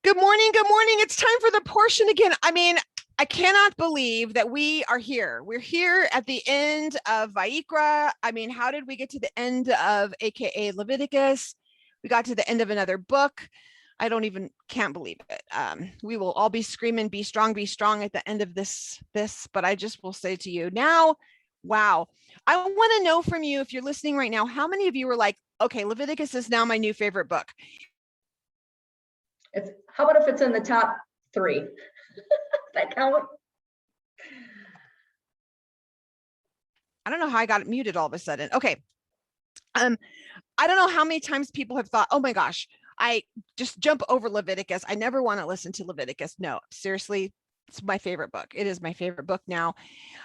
Good morning. Good morning. It's time for the portion again. I cannot believe that we are here. We're here at the end of Vayikra. How did we get to the end of AKA Leviticus? We got to the end of another book. I don't even can't believe it. We will all be screaming, be strong at the end of this. But I just will say to you now, wow. I want to know from you, if you're listening right now, how many of you were like, okay, Leviticus is now my new favorite book? How about if it's in the top 3? That count? I don't know how I got it muted all of a sudden. Okay. I don't know how many times people have thought, oh my gosh, I just jump over Leviticus. I never want to listen to Leviticus. No, seriously, it's my favorite book. It is my favorite book now.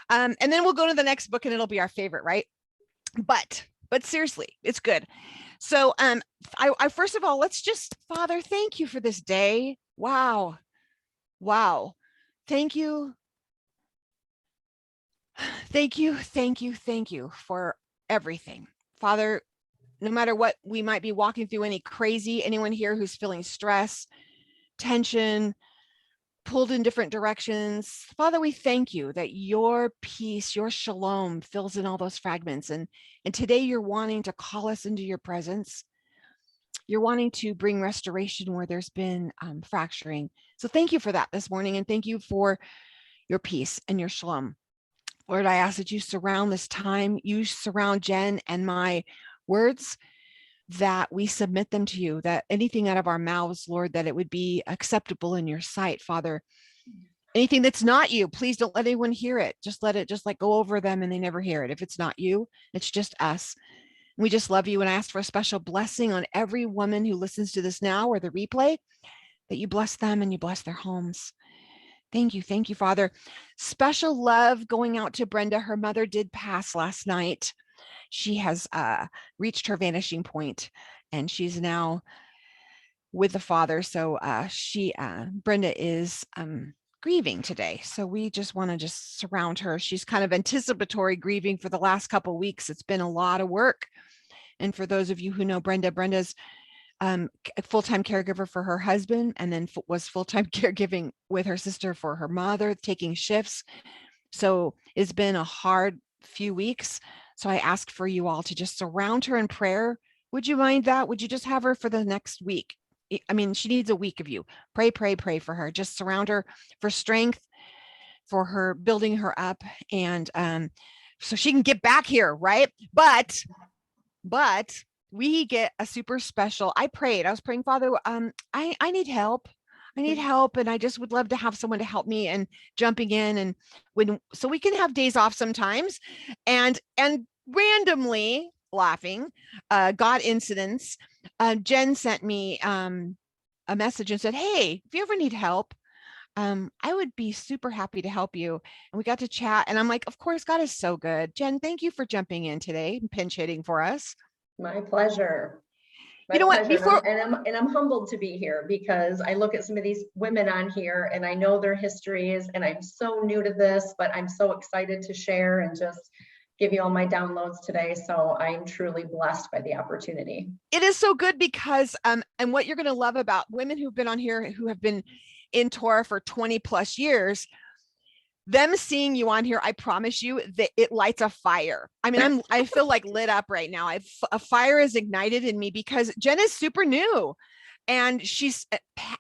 And then we'll go to the next book and it'll be our favorite, right? But seriously, it's good. So I first of all, let's just, Father, thank you for this day. Wow. Thank you. Thank you for everything. Father, no matter what we might be walking through, anyone here who's feeling stress, tension, pulled in different directions, Father, we thank you that your peace, your shalom fills in all those fragments. And today you're wanting to call us into your presence. You're wanting to bring restoration where there's been fracturing. So thank you for that this morning. And thank you for your peace and your shalom. Lord, I ask that you surround this time, you surround Jen and my words, that we submit them to you, that anything out of our mouths, Lord, that it would be acceptable in your sight, Father. Anything that's not you, please don't let anyone hear it. Just let it go over them and they never hear it. If it's not you, it's just us. We just love you. And I ask for a special blessing on every woman who listens to this now or the replay, that you bless them and you bless their homes. Thank you, Father. Special love going out to Brenda. Her mother did pass last night. She has reached her vanishing point and she's now with the Father. So Brenda is grieving today. So we just want to surround her. She's kind of anticipatory grieving for the last couple of weeks. It's been a lot of work. And for those of you who know Brenda's full-time caregiver for her husband, and then was full-time caregiving with her sister for her mother, taking shifts. So it's been a hard few weeks. So I ask for you all to just surround her in prayer. Would you mind that? Would you just have her for the next week? She needs a week of you. Pray for her. Just surround her for strength, for her, building her up, and so she can get back here, right? But we get a super special. I was praying, Father, I need help. And I just would love to have someone to help me, and jumping in, and so we can have days off sometimes, and randomly laughing, God incidents. Jen sent me a message and said, hey, if you ever need help, I would be super happy to help you. And we got to chat, and I'm like, of course, God is so good. Jen, thank you for jumping in today and pinch hitting for us. My pleasure. You know what? I'm humbled to be here, because I look at some of these women on here and I know their histories, and I'm so new to this, but I'm so excited to share and just give you all my downloads today. So I'm truly blessed by the opportunity. It is so good because, and what you're going to love about women who've been on here, who have been in Torah for 20 plus years, them seeing you on here, I promise you that it lights a fire. I feel like lit up right now. A fire is ignited in me, because Jen is super new and she's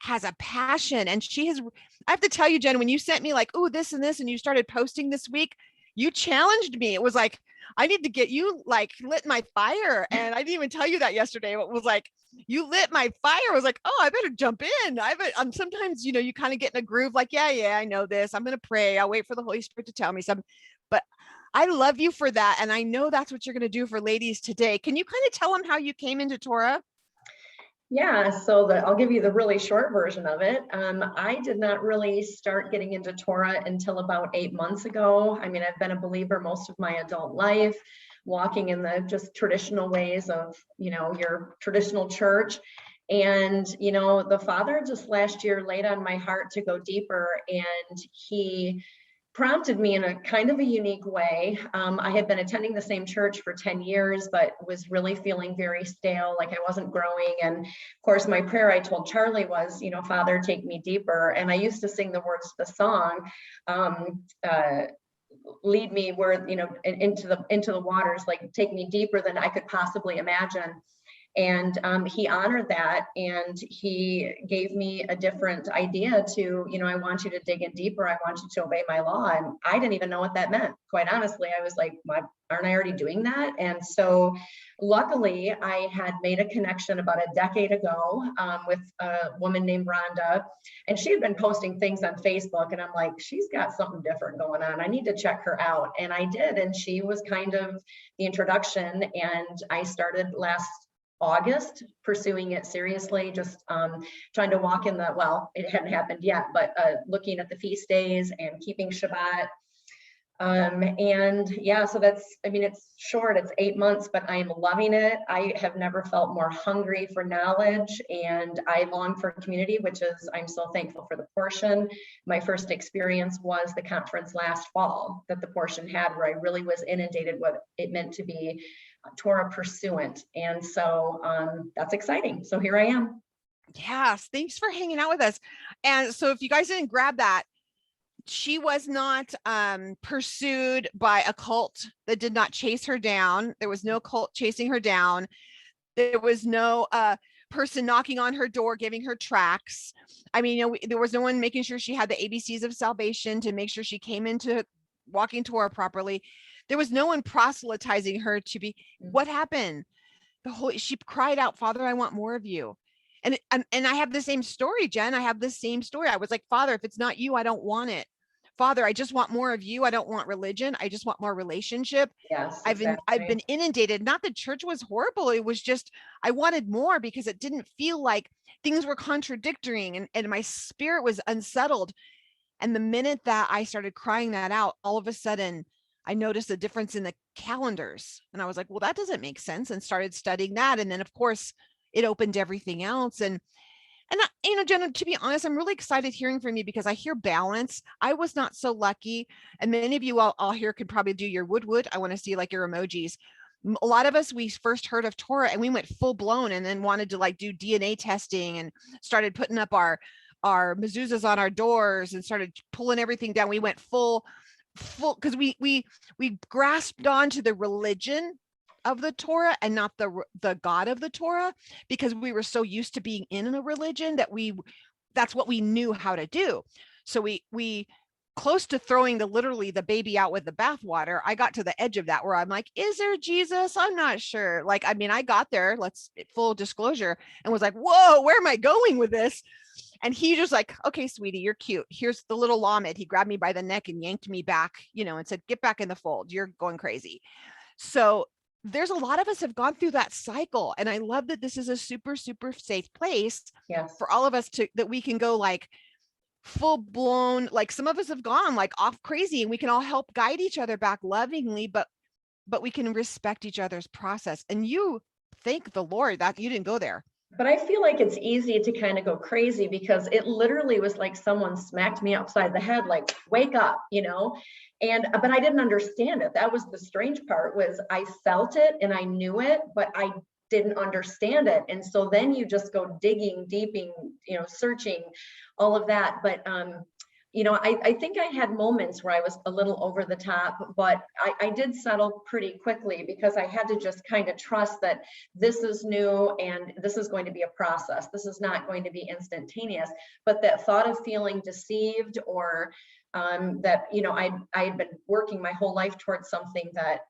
has a passion, and I have to tell you, Jen, when you sent me like, oh, this and this, and you started posting this week, you challenged me. It was like, I need to get you lit my fire. And I didn't even tell you that yesterday. It was like, you lit my fire. I was like, oh, I better jump in. Sometimes, you kind of get in a groove, like, yeah, I know this. I'm going to pray. I'll wait for the Holy Spirit to tell me something. But I love you for that. And I know that's what you're going to do for ladies today. Can you kind of tell them how you came into Torah? Yeah, so I'll give you the really short version of it. I did not really start getting into Torah until about 8 months ago. I've been a believer most of my adult life, walking in the just traditional ways of, your traditional church. And, the Father just last year laid on my heart to go deeper, and he prompted me in a kind of a unique way. I had been attending the same church for 10 years, but was really feeling very stale, like I wasn't growing. And of course, my prayer, I told Charlie, was, Father, take me deeper. And I used to sing the words to the song, lead me where, into the waters, like take me deeper than I could possibly imagine. And he honored that, and he gave me a different idea to, I want you to dig in deeper. I want you to obey my law. And I didn't even know what that meant. Quite honestly, I was like, aren't I already doing that? And so luckily I had made a connection about a decade ago with a woman named Rhonda, and she had been posting things on Facebook, and I'm like, she's got something different going on. I need to check her out. And I did. And she was kind of the introduction. And I started last August pursuing it seriously, just trying to walk in the, well, it hadn't happened yet, but looking at the feast days and keeping Shabbat. And yeah, so it's short, it's 8 months, but I'm loving it. I have never felt more hungry for knowledge, and I long for community, which is, I'm so thankful for the portion. My first experience was the conference last fall that the portion had, where I really was inundated what it meant to be Torah pursuant. And so that's exciting. So here I am. Yes, thanks for hanging out with us. And so if you guys didn't grab that, she was not pursued by a cult that did not chase her down. There was no cult chasing her down. There was no person knocking on her door, giving her tracts. I mean, there was no one making sure she had the ABCs of salvation to make sure she came into walking Torah properly. There was no one proselytizing her to be. What happened? She cried out, Father, I want more of you. And I have the same story, Jen. I have the same story. I was like, Father, if it's not you, I don't want it. Father, I just want more of you. I don't want religion. I just want more relationship. Yes, I've been inundated. Not that church was horrible. It was just, I wanted more because it didn't feel like things were contradictory, and my spirit was unsettled. And the minute that I started crying that out, all of a sudden I noticed a difference in the calendars. And I was like, well, that doesn't make sense, and started studying that. And then of course it opened everything else. And Jenna, to be honest, I'm really excited hearing from you because I hear balance. I was not so lucky. And many of you all here could probably do your wood. I want to see like your emojis. A lot of us, we first heard of Torah and we went full blown and then wanted to like do DNA testing and started putting up our mezuzahs on our doors and started pulling everything down. We went full because we grasped onto the religion of the Torah and not the God of the Torah, because we were so used to being in a religion that that's what we knew how to do. So we close to throwing literally the baby out with the bathwater. I got to the edge of that where I'm like, is there Jesus? I'm not sure. Like, I mean, I got there, full disclosure, and was like, whoa, where am I going with this? And he just like, okay, sweetie, you're cute. Here's the little Lamed. He grabbed me by the neck and yanked me back, and said, get back in the fold. You're going crazy. So there's a lot of us have gone through that cycle. And I love that this is a super, super safe place for all of us that we can go like full blown, like some of us have gone like off crazy, and we can all help guide each other back lovingly, but we can respect each other's process. And you thank the Lord that you didn't go there. But I feel like it's easy to kind of go crazy because it literally was like someone smacked me upside the head, like, wake up, but I didn't understand it. That was the strange part, was I felt it and I knew it, but I didn't understand it. And so then you just go digging, deeping, searching, all of that. But I think I had moments where I was a little over the top, but I did settle pretty quickly because I had to just kind of trust that this is new and this is going to be a process. This is not going to be instantaneous. But that thought of feeling deceived or that, I had been working my whole life towards something that,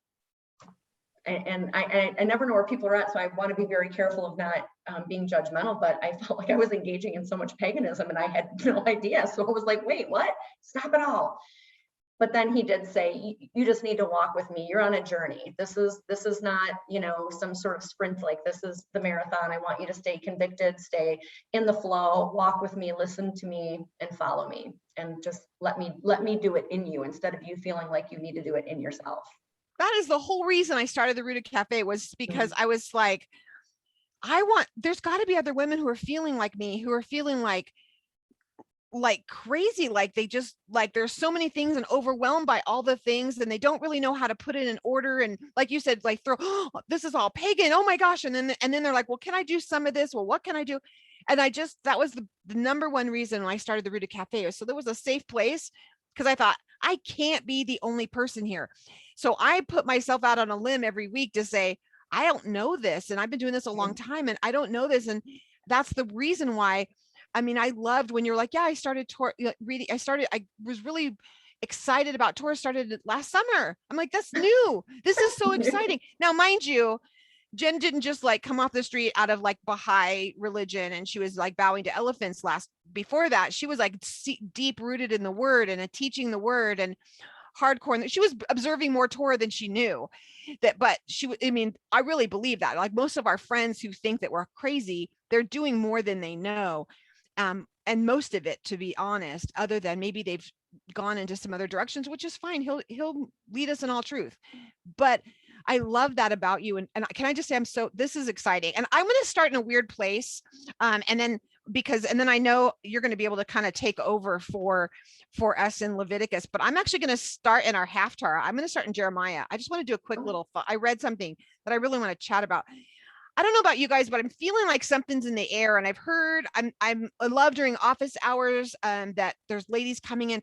and I never know where people are at, so I want to be very careful of not being judgmental, but I felt like I was engaging in so much paganism and I had no idea. So I was like, wait, what? Stop it all. But then he did say, you just need to walk with me. You're on a journey. This is not, some sort of sprint. Like, this is the marathon. I want you to stay convicted, stay in the flow, walk with me, listen to me, and follow me. And just let me do it in you instead of you feeling like you need to do it in yourself. That is the whole reason I started the Rooted Cafe, was because I was like, there's got to be other women who are feeling like me, who are feeling like like crazy. Like they just like there's so many things and overwhelmed by all the things and they don't really know how to put it in order. And like you said, like throw, oh, this is all pagan. Oh my gosh. And then they're like, well, can I do some of this? Well, what can I do? And I just that was the number one reason when I started the Rooted Cafe. So there was a safe place because I thought I can't be the only person here. So I put myself out on a limb every week to say, I don't know this. And I've been doing this a long time and I don't know this. And that's the reason why. I mean, I loved when you were like, yeah, I started reading. I was really excited about Torah started last summer. I'm like, that's new. This is so exciting. Now, mind you, Jen didn't just like come off the street out of like Baha'i religion and she was like bowing to elephants before that. She was like deep rooted in the word and teaching the word and hardcore. And she was observing more Torah than she knew that, but I mean, I really believe that like most of our friends who think that we're crazy, they're doing more than they know. And most of it, to be honest, other than maybe they've gone into some other directions, which is fine. He'll lead us in all truth. But I love that about you. And can I just say, this is exciting. And I'm going to start in a weird place. And then I know you're going to be able to kind of take over for us in Leviticus, but I'm actually going to start in our Haftarah. I'm going to start in Jeremiah. I just want to do a quick little, I read something that I really want to chat about. I don't know about you guys, but I'm feeling like something's in the air. And I've heard, I love during office hours that there's ladies coming in,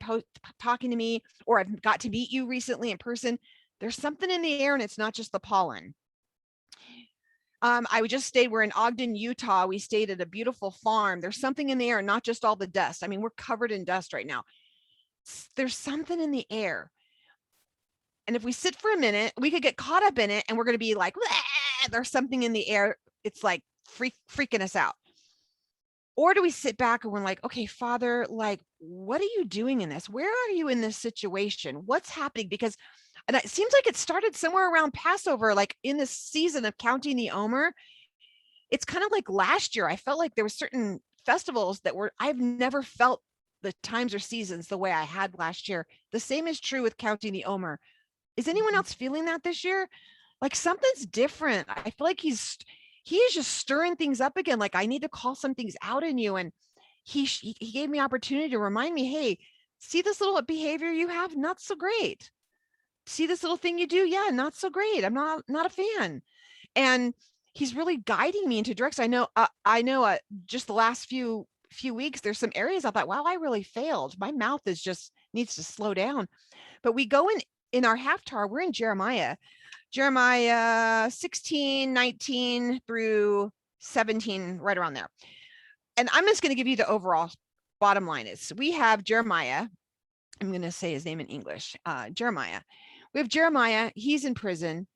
talking to me, or I've got to meet you recently in person. There's something in the air and it's not just the pollen. We're in Ogden, Utah. We stayed at a beautiful farm. There's something in the air, not just all the dust. I mean, we're covered in dust right now. There's something in the air. And if we sit for a minute, we could get caught up in it and we're going to be like, there's something in the air. It's like freaking us out. Or do we sit back and we're like, okay, Father, like, what are you doing in this? Where are you in this situation? What's happening? Because, and it seems like it started somewhere around Passover, like in this season of counting the Omer. It's kind of like last year. I felt like there were certain festivals I've never felt the times or seasons the way I had last year. The same is true with counting the Omer. Is anyone else feeling that this year? Like something's different. I feel like he is just stirring things up again. Like I need to call some things out in you. And he gave me opportunity to remind me, hey, see this little behavior you have? Not so great. See this little thing you do? Yeah, not so great. I'm not a fan. And he's really guiding me into direction. I know just the last few weeks, there's some areas I thought, wow, I really failed. My mouth needs to slow down. But we go in our Haftarah, we're in Jeremiah 16, 19 through 17, right around there. And I'm just going to give you the overall bottom line is we have Jeremiah. I'm going to say his name in English. Jeremiah. We have Jeremiah. He's in prison.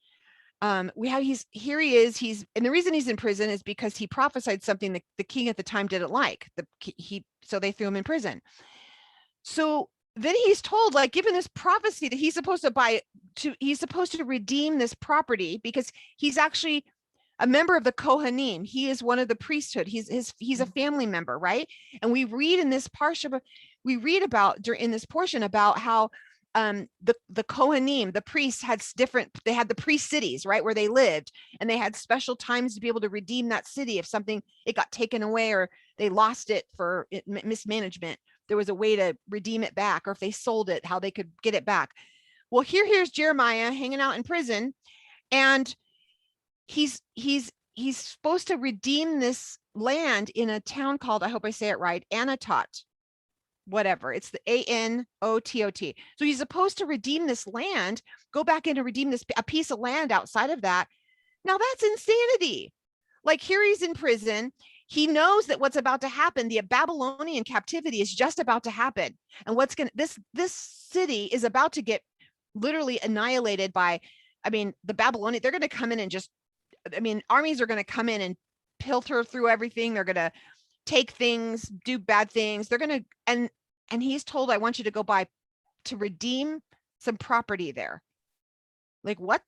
And the reason he's in prison is because he prophesied something that the king at the time didn't like. So they threw him in prison. So then he's told, like, given this prophecy that he's supposed to redeem this property because he's actually a member of the Kohanim. He is one of the priesthood. He's a family member, right? And we read in this parsha, in this portion about how the Kohanim, the priests they had the priest cities, right, where they lived, and they had special times to be able to redeem that city if it got taken away or they lost it for mismanagement. There was a way to redeem it back, or if they sold it, how they could get it back. Well, here's Jeremiah hanging out in prison, and he's supposed to redeem this land in a town called, I hope I say it right, Anatot, whatever. It's the Anotot. So he's supposed to redeem this land, go back in and redeem a piece of land outside of that. Now that's insanity. Like here he's in prison. He knows that what's about to happen, the Babylonian captivity is just about to happen. And this city is about to get literally annihilated by, the Babylonian, they're going to come in and armies are going to come in and pilfer through everything. They're going to take things, do bad things. They're going to, and he's told, I want you to go by to redeem some property there. Like what?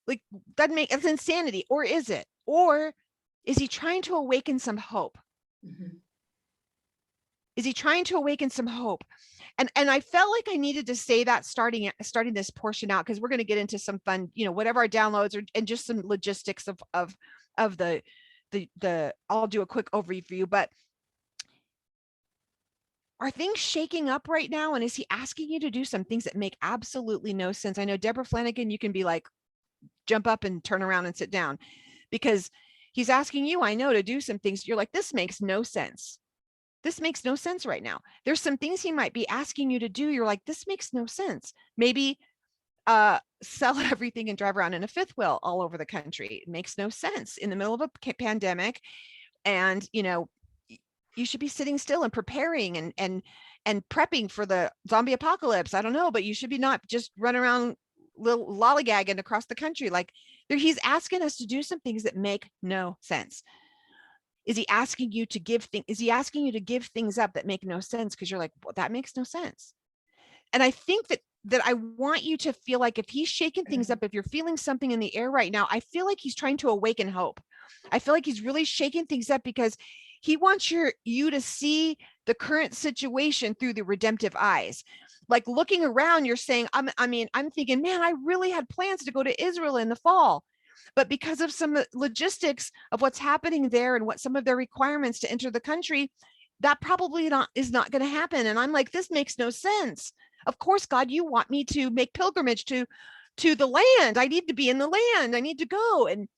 Like that's insanity. Or is it? Or is he trying to awaken some hope? Mm-hmm. Is he trying to awaken some hope? And I felt like I needed to say that starting this portion out, because we're going to get into some fun, whatever our downloads and just some logistics of the I'll do a quick overview, but Are things shaking up right now? And is he asking you to do some things that make absolutely no sense? I know Deborah Flanagan, you can be like, jump up and turn around and sit down, because he's asking you, I know, to do some things. You're like, this makes no sense. This makes no sense right now. There's some things he might be asking you to do. You're like, this makes no sense. Maybe sell everything and drive around in a fifth wheel all over the country. It makes no sense in the middle of a pandemic. And, you should be sitting still and preparing and prepping for the zombie apocalypse. I don't know, but you should be not just run around little lollygagging across the country. Like, he's asking us to do some things that make no sense. Is he asking you to give things? Is he asking you to give things up that make no sense? Because you're like, well, that makes no sense. And I think that I want you to feel like, if he's shaking things up, if you're feeling something in the air right now, I feel like he's trying to awaken hope. I feel like he's really shaking things up because he wants you to see the current situation through the redemptive eyes. Like, looking around, you're saying, I'm thinking, man, I really had plans to go to Israel in the fall. But because of some logistics of what's happening there and what some of their requirements to enter the country, that probably is not going to happen. And I'm like, this makes no sense. Of course, God, you want me to make pilgrimage to the land. I need to be in the land. I need to go. And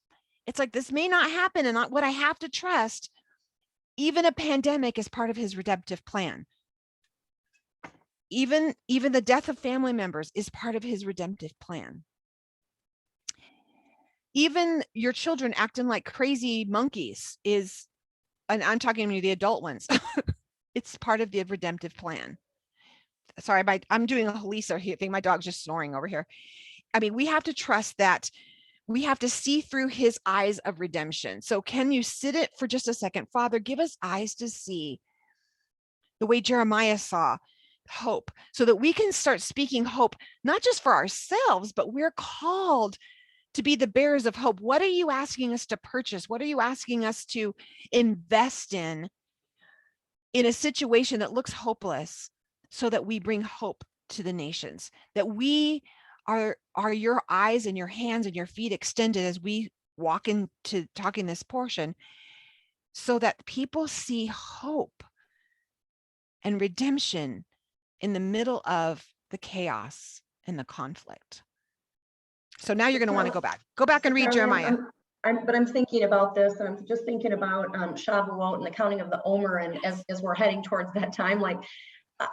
it's like, this may not happen. And what I have to trust, even a pandemic is part of his redemptive plan. Even the death of family members is part of his redemptive plan. Even your children acting like crazy monkeys is, and I'm talking to the adult ones, it's part of the redemptive plan. Sorry, I'm doing a Halisa here thing. My dog's just snoring over here. I mean, we have to trust that. We have to see through his eyes of redemption. So can you sit it for just a second? Father, give us eyes to see the way Jeremiah saw hope, so that we can start speaking hope, not just for ourselves, but we're called to be the bearers of hope. What are you asking us to purchase? What are you asking us to invest in a situation that looks hopeless, so that we bring hope to the nations, that we are your eyes and your hands and your feet extended as we walk into talking this portion, so that people see hope and redemption in the middle of the chaos and the conflict. So now you're going to want to go back and read Charlie, Jeremiah. I'm thinking about this, and I'm just thinking about Shavuot and the counting of the Omer, and as we're heading towards that time, like,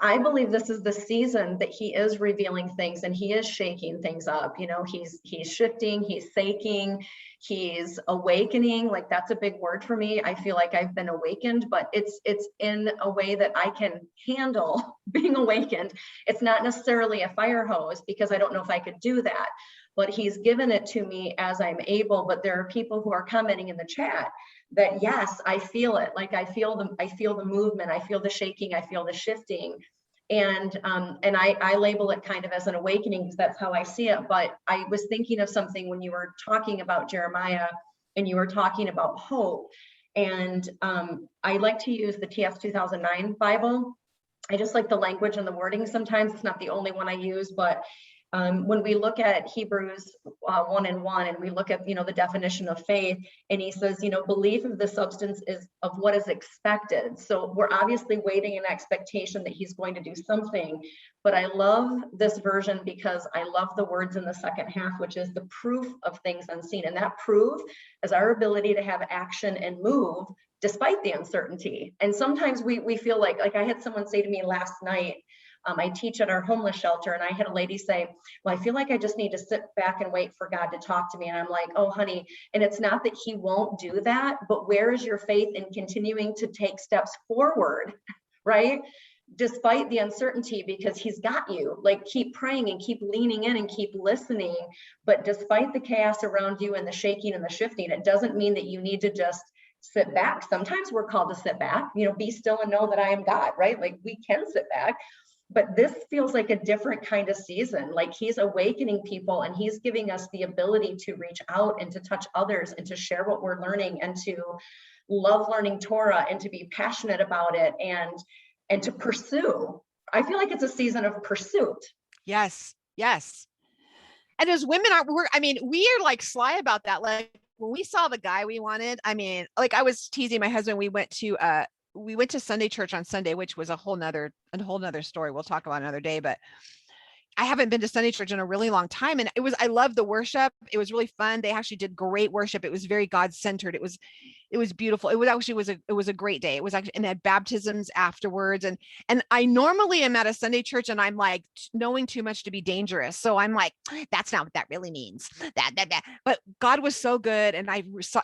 I believe this is the season that he is revealing things and he is shaking things up. He's shifting, he's shaking, he's awakening. Like, that's a big word for me. I feel like I've been awakened, but it's in a way that I can handle being awakened. It's not necessarily a fire hose, because I don't know if I could do that, but he's given it to me as I'm able. But there are people who are commenting in the chat that, yes, I feel it. Like, I feel the movement, I feel the shaking, I feel the shifting. And I label it kind of as an awakening, because that's how I see it. But I was thinking of something when you were talking about Jeremiah and you were talking about hope. And I like to use the TS 2009 Bible. I just like the language and the wording. Sometimes it's not the only one I use, but when we look at Hebrews 1:1, and we look at, the definition of faith, and he says, belief of the substance is of what is expected. So we're obviously waiting in expectation that he's going to do something. But I love this version because I love the words in the second half, which is the proof of things unseen. And that proof is our ability to have action and move despite the uncertainty. And sometimes we feel like I had someone say to me last night, I teach at our homeless shelter, and I had a lady say, well, I feel like I just need to sit back and wait for God to talk to me. And I'm like, oh, honey, and it's not that he won't do that, but where is your faith in continuing to take steps forward, right? Despite the uncertainty, because he's got you. Like, keep praying and keep leaning in and keep listening. But despite the chaos around you and the shaking and the shifting, it doesn't mean that you need to just sit back. Sometimes we're called to sit back, be still and know that I am God, right? Like, we can sit back. But this feels like a different kind of season. Like, he's awakening people, and he's giving us the ability to reach out and to touch others and to share what we're learning, and to love learning Torah, and to be passionate about it, and to pursue. I feel like it's a season of pursuit. Yes. And as women we are like sly about that. Like, when we saw the guy we wanted, like, I was teasing my husband. We went to we went to Sunday church on Sunday, which was a whole nother story. We'll talk about another day, but I haven't been to Sunday church in a really long time. And I love the worship. It was really fun. They actually did great worship. It was very God centered. It was beautiful. It was a great day. It was actually, and they had baptisms afterwards. And I normally am at a Sunday church and I'm like knowing too much to be dangerous. So I'm like, that's not what that really means. That. But God was so good. And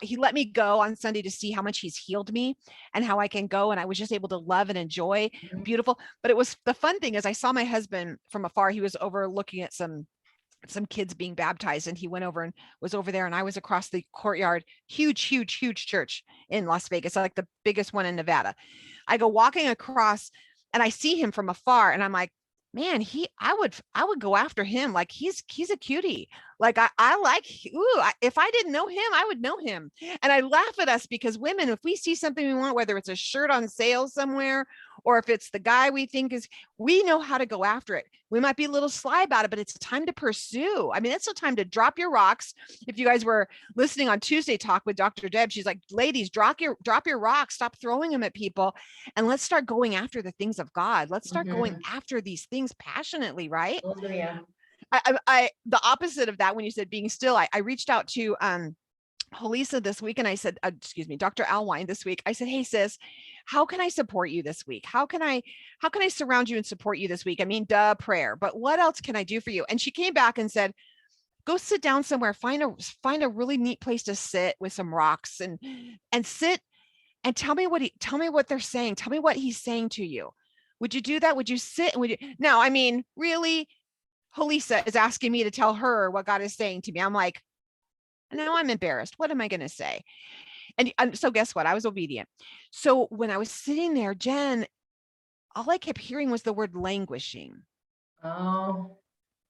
he let me go on Sunday to see how much he's healed me and how I can go. And I was just able to love and enjoy. Beautiful. But it was, the fun thing is I saw my husband from afar. He was over looking at some kids being baptized, and he went over and was over there, and I was across the courtyard. Huge church in Las Vegas, like the biggest one in Nevada. I go walking across and I see him from afar, and I'm like, man, I would go after him. Like he's a cutie. Like I like, if I didn't know him, I would know him. And I laugh at us because women, if we see something we want, whether it's a shirt on sale somewhere, or if it's the guy we think is, we know how to go after it. We might be a little sly about it, but it's time to pursue. I mean, it's the time to drop your rocks. If you guys were listening on Tuesday talk with Dr. Deb, she's like, ladies, drop your rocks, stop throwing them at people, and let's start going after the things of God. Let's start going after these things passionately, right? Hallelujah. I the opposite of that, when you said being still, I reached out to Holisa this week, and I said, excuse me, Dr. Alwine this week. I said, hey sis, how can I support you this week? How can I surround you and support you this week? I mean, prayer, but what else can I do for you? And she came back and said, go sit down somewhere, find a really neat place to sit with some rocks and sit and tell me what they're saying. Tell me what he's saying to you. Would you do that? Would you sit? And would you? Now, I mean, really, Holisa is asking me to tell her what God is saying to me. I'm like, now I'm embarrassed. What am I going to say? And so guess what? I was obedient. So when I was sitting there, Jen, all I kept hearing was the word languishing. Oh.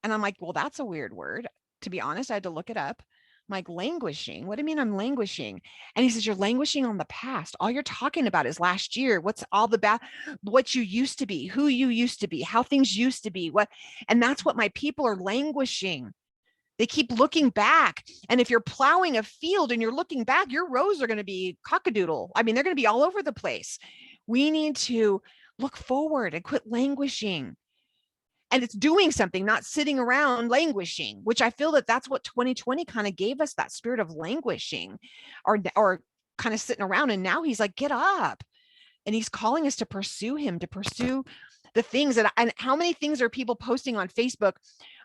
And I'm like, well, that's a weird word. To be honest, I had to look it up. I'm like, languishing? What do you mean I'm languishing? And he says, you're languishing on the past. All you're talking about is last year. What's all the what you used to be, who you used to be, how things used to be, and that's what my people are languishing. They keep looking back. And if you're plowing a field and you're looking back, your rows are going to be cockadoodle. I mean, they're going to be all over the place. We need to look forward and quit languishing. And it's doing something, not sitting around languishing, which I feel that that's what 2020 kind of gave us, that spirit of languishing or kind of sitting around. And now he's like, get up. And he's calling us to pursue him, to pursue the things. And how many things are people posting on Facebook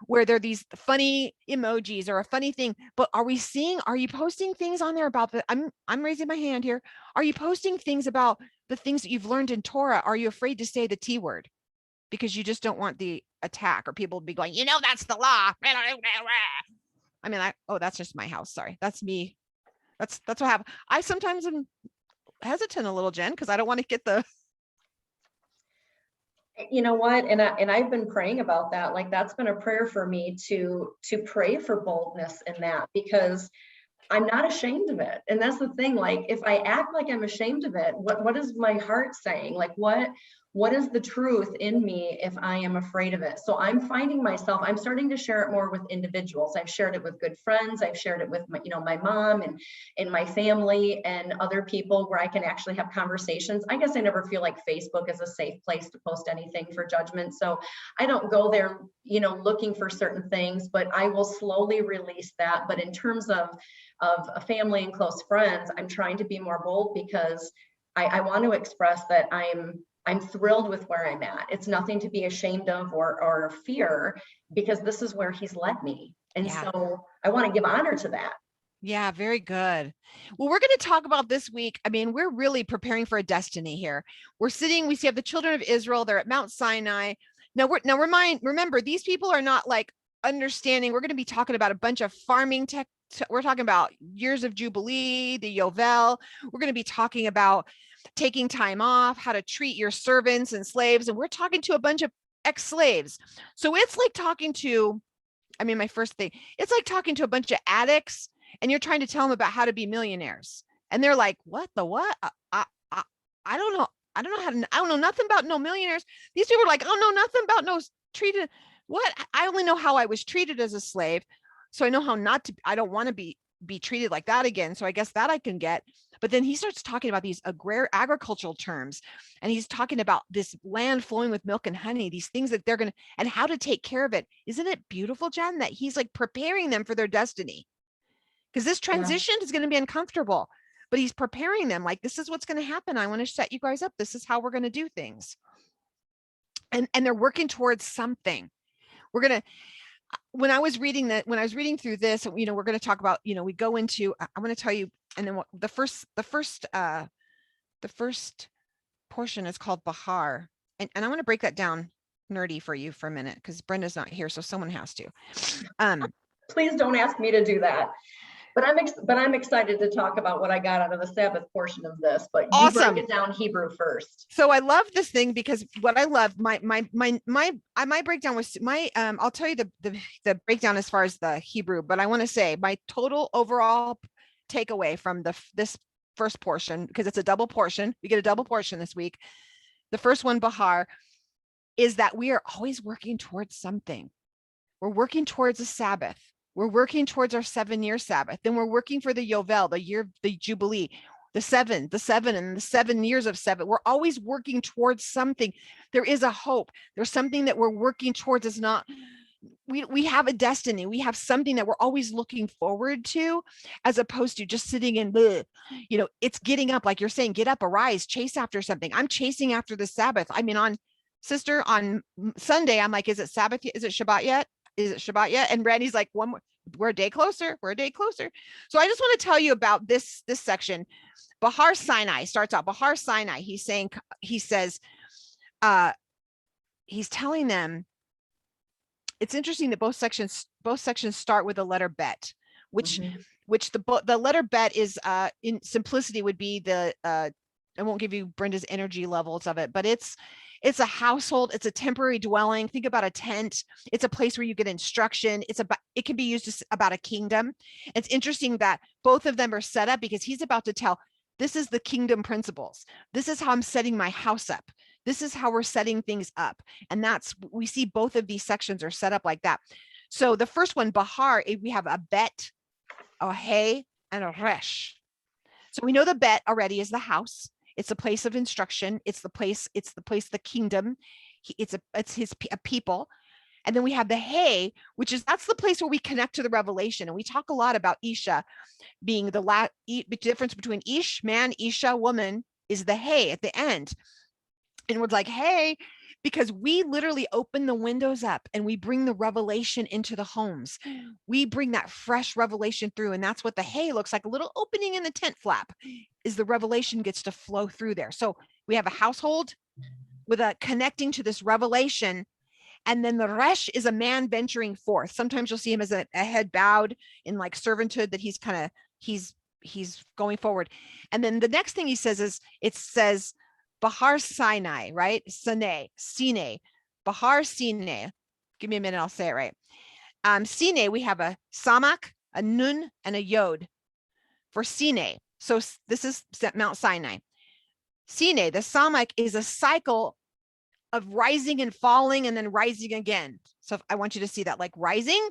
where there are these funny emojis or a funny thing? But are you posting things on there about I'm raising my hand here. Are you posting things about the things that you've learned in Torah? Are you afraid to say the T word because you just don't want the attack, or people be going, that's the law. I mean, that's just my house. Sorry. That's me. That's what happened. I sometimes am hesitant a little, Jen, because I don't want to get the. You know what? And I've been praying about that. Like that's been a prayer for me to pray for boldness in that, because I'm not ashamed of it. And that's the thing. Like if I act like I'm ashamed of it, what is my heart saying? Like what is the truth in me if I am afraid of it? So I'm finding myself, I'm starting to share it more with individuals. I've shared it with good friends. I've shared it with my mom and my family and other people where I can actually have conversations. I guess I never feel like Facebook is a safe place to post anything for judgment. So I don't go there, looking for certain things, but I will slowly release that. But in terms of a family and close friends, I'm trying to be more bold because I want to express that I'm thrilled with where I'm at. It's nothing to be ashamed of or fear, because this is where he's led me. And so I want to give honor to that. Yeah, very good. Well, we're going to talk about this week. I mean, we're really preparing for a destiny here. We have the children of Israel. They're at Mount Sinai. Remember, these people are not like understanding. We're going to be talking about a bunch of farming tech. We're talking about years of Jubilee, the Yovel. We're going to be talking about taking time off, how to treat your servants and slaves. And we're talking to a bunch of ex-slaves. So it's like talking to, my first thing, it's like talking to a bunch of addicts and you're trying to tell them about how to be millionaires. And they're like, what the what? I don't know. I don't know nothing about no millionaires. These people are like, I don't know nothing about no treated. What? I only know how I was treated as a slave. So I know how not to, I don't want to be treated like that again. So I guess that I can get. But then he starts talking about these agricultural terms, and he's talking about this land flowing with milk and honey, these things that they're going to, and how to take care of it. Isn't it beautiful, Jen, that he's like preparing them for their destiny? Because this transition is going to be uncomfortable, but he's preparing them like, this is what's going to happen. I want to set you guys up. This is how we're going to do things. And they're working towards something. We're going to, when I was reading through this, we're going to talk about, we go into, I'm going to tell you, and then the first portion is called Behar. And I want to break that down nerdy for you for a minute, because Brenda's not here, so someone has to. Please don't ask me to do that. But I'm excited to talk about what I got out of the Sabbath portion of this. But you break it down Hebrew first. So I love this thing, because what I love, my breakdown was I'll tell you the breakdown as far as the Hebrew, but I want to say my total overall takeaway from this first portion, because it's a double portion. We get a double portion this week. The first one, Behar, is that we are always working towards something. We're working towards a Sabbath. We're working towards our 7-year Sabbath. Then we're working for the Yovel, the year, the Jubilee, the seven, and the 7 years of 7. We're always working towards something. There is a hope. There's something that we're working towards. It's not, we have a destiny. We have something that we're always looking forward to, as opposed to just sitting in it's getting up, like you're saying, get up, arise, chase after something. I'm chasing after the Sabbath. I mean, on Sunday, I'm like, is it Sabbath? Is it Shabbat yet? Is it Shabbat yet? And Randy's like, we're a day closer. We're a day closer. So I just want to tell you about this section. Behar Sinai starts out. Behar Sinai. He says, he's telling them. It's interesting that both sections start with the letter bet, which the letter bet is in simplicity would be the I won't give you Brenda's energy levels of it, but it's a household. It's a temporary dwelling. Think about a tent. It's a place where you get instruction. It can be used as about a kingdom. It's interesting that both of them are set up, because he's about to tell, this is the kingdom principles. This is how I'm setting my house up. This is how we're setting things up. And we see both of these sections are set up like that. So the first one, Behar, we have a bet, a hay, and a resh. So we know the bet already is the house. It's a place of instruction. It's the place, the kingdom. It's a people. And then we have the hay, that's the place where we connect to the revelation. And we talk a lot about Isha being the difference between Ish, man, Isha, woman, is the hay at the end. And we're like, hey, because we literally open the windows up and we bring the revelation into the homes. We bring that fresh revelation through. And that's what the hay looks like, a little opening in the tent flap, is the revelation gets to flow through there. So we have a household with a connecting to this revelation. And then the resh is a man venturing forth. Sometimes you'll see him as a head bowed in like servanthood, that he's going forward. And then the next thing he says is, it says, Behar Sinai, right? Sine, Behar Sine. Give me a minute, I'll say it right. Sine, we have a Samak, a Nun, and a Yod for Sine. So this is Mount Sinai. Sine, the Samak, is a cycle of rising and falling and then rising again. So I want you to see that, like rising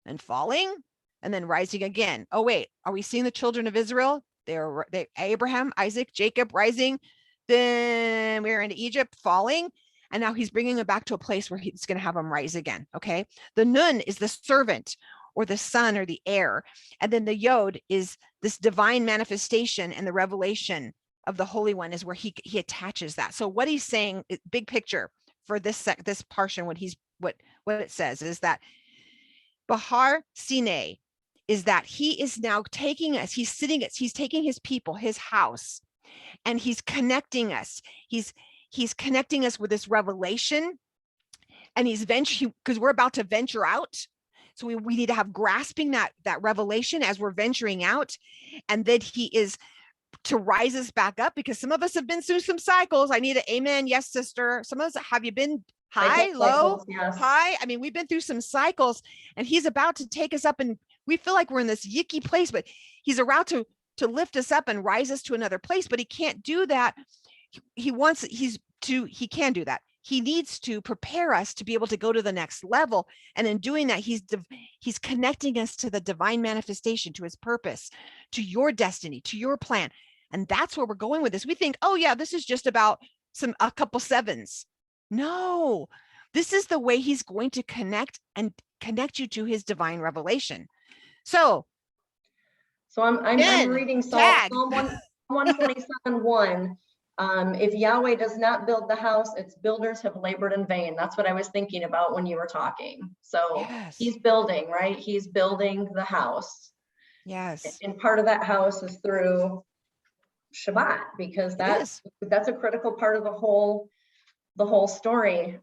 and falling and then rising again. Oh, wait, are we seeing the children of Israel? They Abraham, Isaac, Jacob rising. Then we're into Egypt falling. And now he's bringing them back to a place where he's going to have them rise again. Okay. The Nun is the servant or the son or the heir. And then the Yod is this divine manifestation and the revelation of the Holy One, is where he attaches that. So what he's saying, big picture for this portion, what it says is that Behar Sine is that he is now taking us, he's taking his people, his house, and he's connecting us. He's connecting us with this revelation, and he's venturing, because we're about to venture out. So we need to have grasping that revelation as we're venturing out, and that he is to rise us back up, because some of us have been through some cycles. I need an amen. Yes, sister. Some of us, have you been high, low, yes. high? I mean, we've been through some cycles, and he's about to take us up, and we feel like we're in this yicky place, but he's about to lift us up and rise us to another place. But he can't do that. He can do that. He needs to prepare us to be able to go to the next level. And in doing that, he's connecting us to the divine manifestation, to his purpose, to your destiny, to your plan. And that's where we're going with this. We think, oh yeah, this is just about a couple sevens. No, this is the way he's going to connect you to his divine revelation. So I'm reading Psalm tag. 127:1. If Yahweh does not build the house, its builders have labored in vain. That's what I was thinking about when you were talking. So Yes. he's building, right? He's building the house. Yes. And part of that house is through Shabbat, because that's a critical part of the whole story.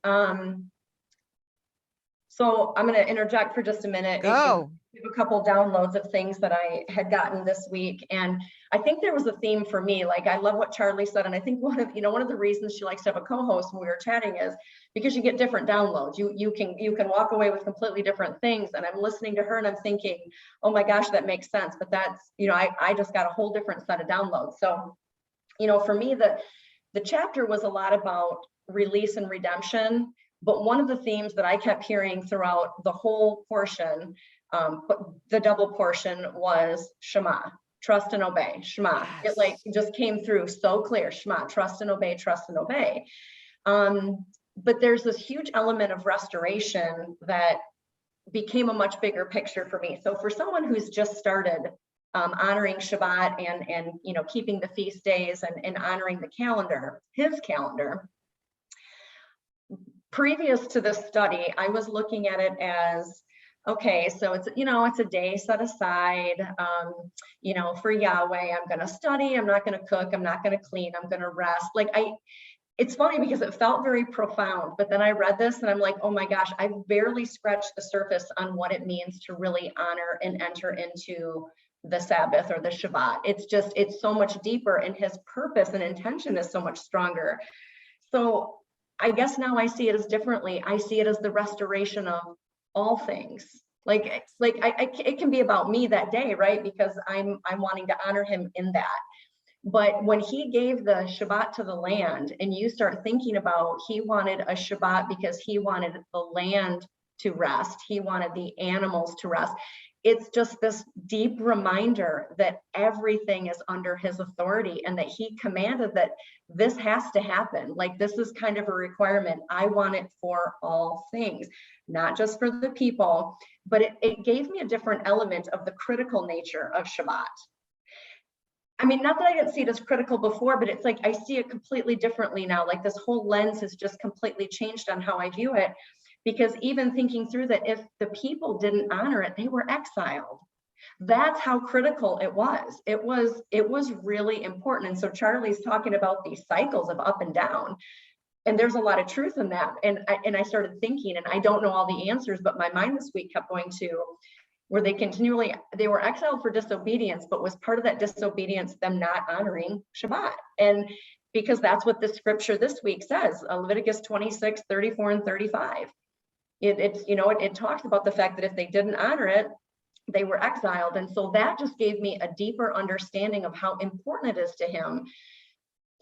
So I'm going to interject for just a minute. Go. Give a couple downloads of things that I had gotten this week, and I think there was a theme for me. Like, I love what Charlie said, and I think one of the reasons she likes to have a co-host when we were chatting is because you get different downloads. You can walk away with completely different things, and I'm listening to her and I'm thinking, oh my gosh, that makes sense. But that's, I just got a whole different set of downloads. So, for me, the chapter was a lot about release and redemption. But one of the themes that I kept hearing throughout the whole portion, the double portion, was Shema, trust and obey. Shema. Yes. It just came through so clear. Shema, trust and obey, trust and obey. But there's this huge element of restoration that became a much bigger picture for me. So for someone who's just started honoring Shabbat and keeping the feast days and honoring his calendar. Previous to this study, I was looking at it as, okay, so it's a day set aside, for Yahweh. I'm going to study. I'm not going to cook. I'm not going to clean. I'm going to rest. It's funny because it felt very profound, but then I read this and I'm like, oh my gosh, I've barely scratched the surface on what it means to really honor and enter into the Sabbath or the Shabbat. It's so much deeper, and his purpose and intention is so much stronger. So I guess now I see it as differently. I see it as the restoration of all things. It can be about me that day, right? Because I'm wanting to honor him in that. But when he gave the Shabbat to the land, and you start thinking about, he wanted a Shabbat because he wanted the land to rest. He wanted the animals to rest. It's just this deep reminder that everything is under his authority, and that he commanded that this has to happen. Like, this is kind of a requirement. I want it for all things, not just for the people, but it gave me a different element of the critical nature of Shabbat. I mean, not that I didn't see it as critical before, but it's like I see it completely differently now. Like, this whole lens has just completely changed on how I view it. Because even thinking through that, if the people didn't honor it, they were exiled. That's how critical it was. It was really important. And so Charlie's talking about these cycles of up and down. And there's a lot of truth in that. And I started thinking, and I don't know all the answers, but my mind this week kept going to where they were exiled for disobedience, but was part of that disobedience them not honoring Shabbat. And because that's what the scripture this week says, Leviticus 26, 34, and 35. It talks about the fact that if they didn't honor it, they were exiled. And so that just gave me a deeper understanding of how important it is to him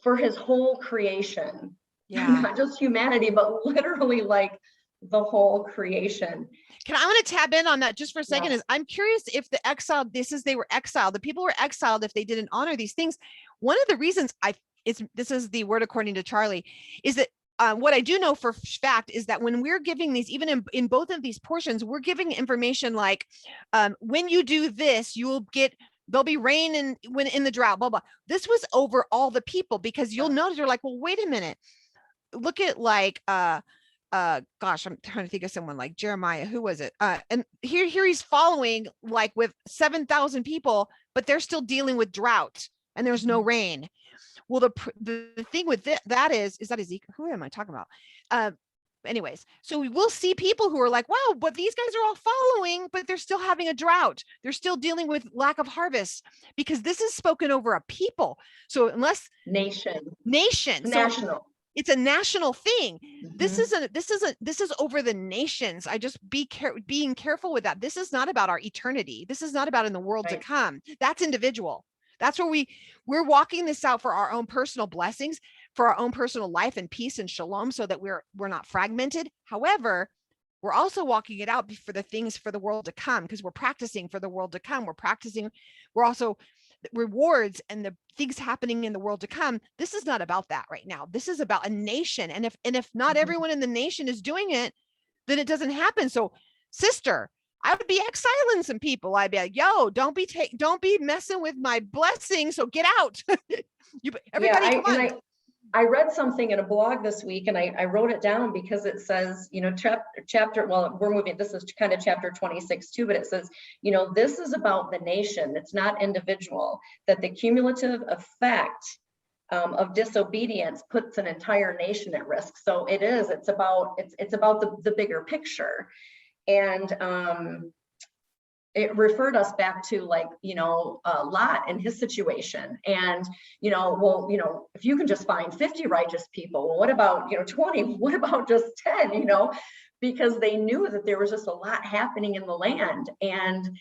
for his whole creation. Yeah. Not just humanity, but literally like the whole creation. I want to tab in on that just for a second. Is I'm curious if the exiled, they were exiled. The people were exiled if they didn't honor these things. One of the reasons this is the word according to Charlie, is that what I do know for fact is that when we're giving these, even in both of these portions, we're giving information like, when you do this, there'll be rain in the drought, blah, blah. This was over all the people, because you'll notice you're like, well, wait a minute. Look at gosh, I'm trying to think of someone like Jeremiah. Who was it? And here he's following like with 7,000 people, but they're still dealing with drought and there's no rain. Well, the thing with that is that Ezekiel? Who am I talking about? Anyways, so we will see people who are like, wow, but these guys are all following, but they're still having a drought. They're still dealing with lack of harvest, because this is spoken over a people. So unless nation, national. So it's a national thing. Mm-hmm. This is over the nations. I just being careful with that. This is not about our eternity. This is not about in the world to come. That's individual. That's where we're walking this out for our own personal blessings, for our own personal life and peace and shalom, so that we're not fragmented. However, we're also walking it out for the things for the world to come, because we're practicing for the world to come. We're also rewards and the things happening in the world to come. This is not about that right now. This is about a nation. And if not everyone in the nation is doing it, then it doesn't happen. So, sister, I would be exiling some people. I'd be like, yo, don't be messing with my blessing. So get out. Everybody, come on. I read something in a blog this week, and I wrote it down because it says, chapter, well, we're moving, this is kind of chapter 26 too, but it says, this is about the nation. It's not individual, that the cumulative effect of disobedience puts an entire nation at risk. So it's about the bigger picture. And it referred us back to Lot and his situation. And, if you can just find 50 righteous people, well, what about, 20, what about just 10, because they knew that there was just a lot happening in the land. And,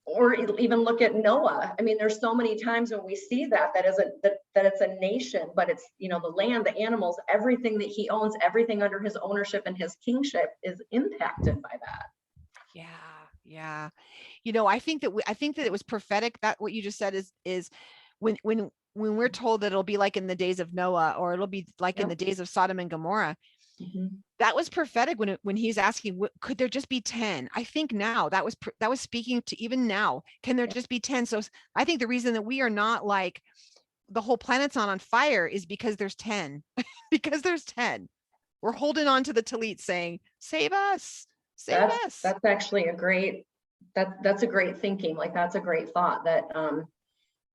or even look at Noah. I mean, there's so many times when we see that it's a nation, but it's, the land, the animals, everything that he owns, everything under his ownership and his kingship is impacted by that. Yeah. I think that it was prophetic, that what you just said is when we're told that it'll be like in the days of Noah, or it'll be like in the days of Sodom and Gomorrah. That was prophetic when he's asking, could there just be 10? I think now that was speaking to even now, can there just be 10? So I think the reason that we are not like the whole planet's on fire is because there's 10, because there's 10. We're holding on to the tallit saying, save us. That's actually a great thinking. Like, that's a great thought, that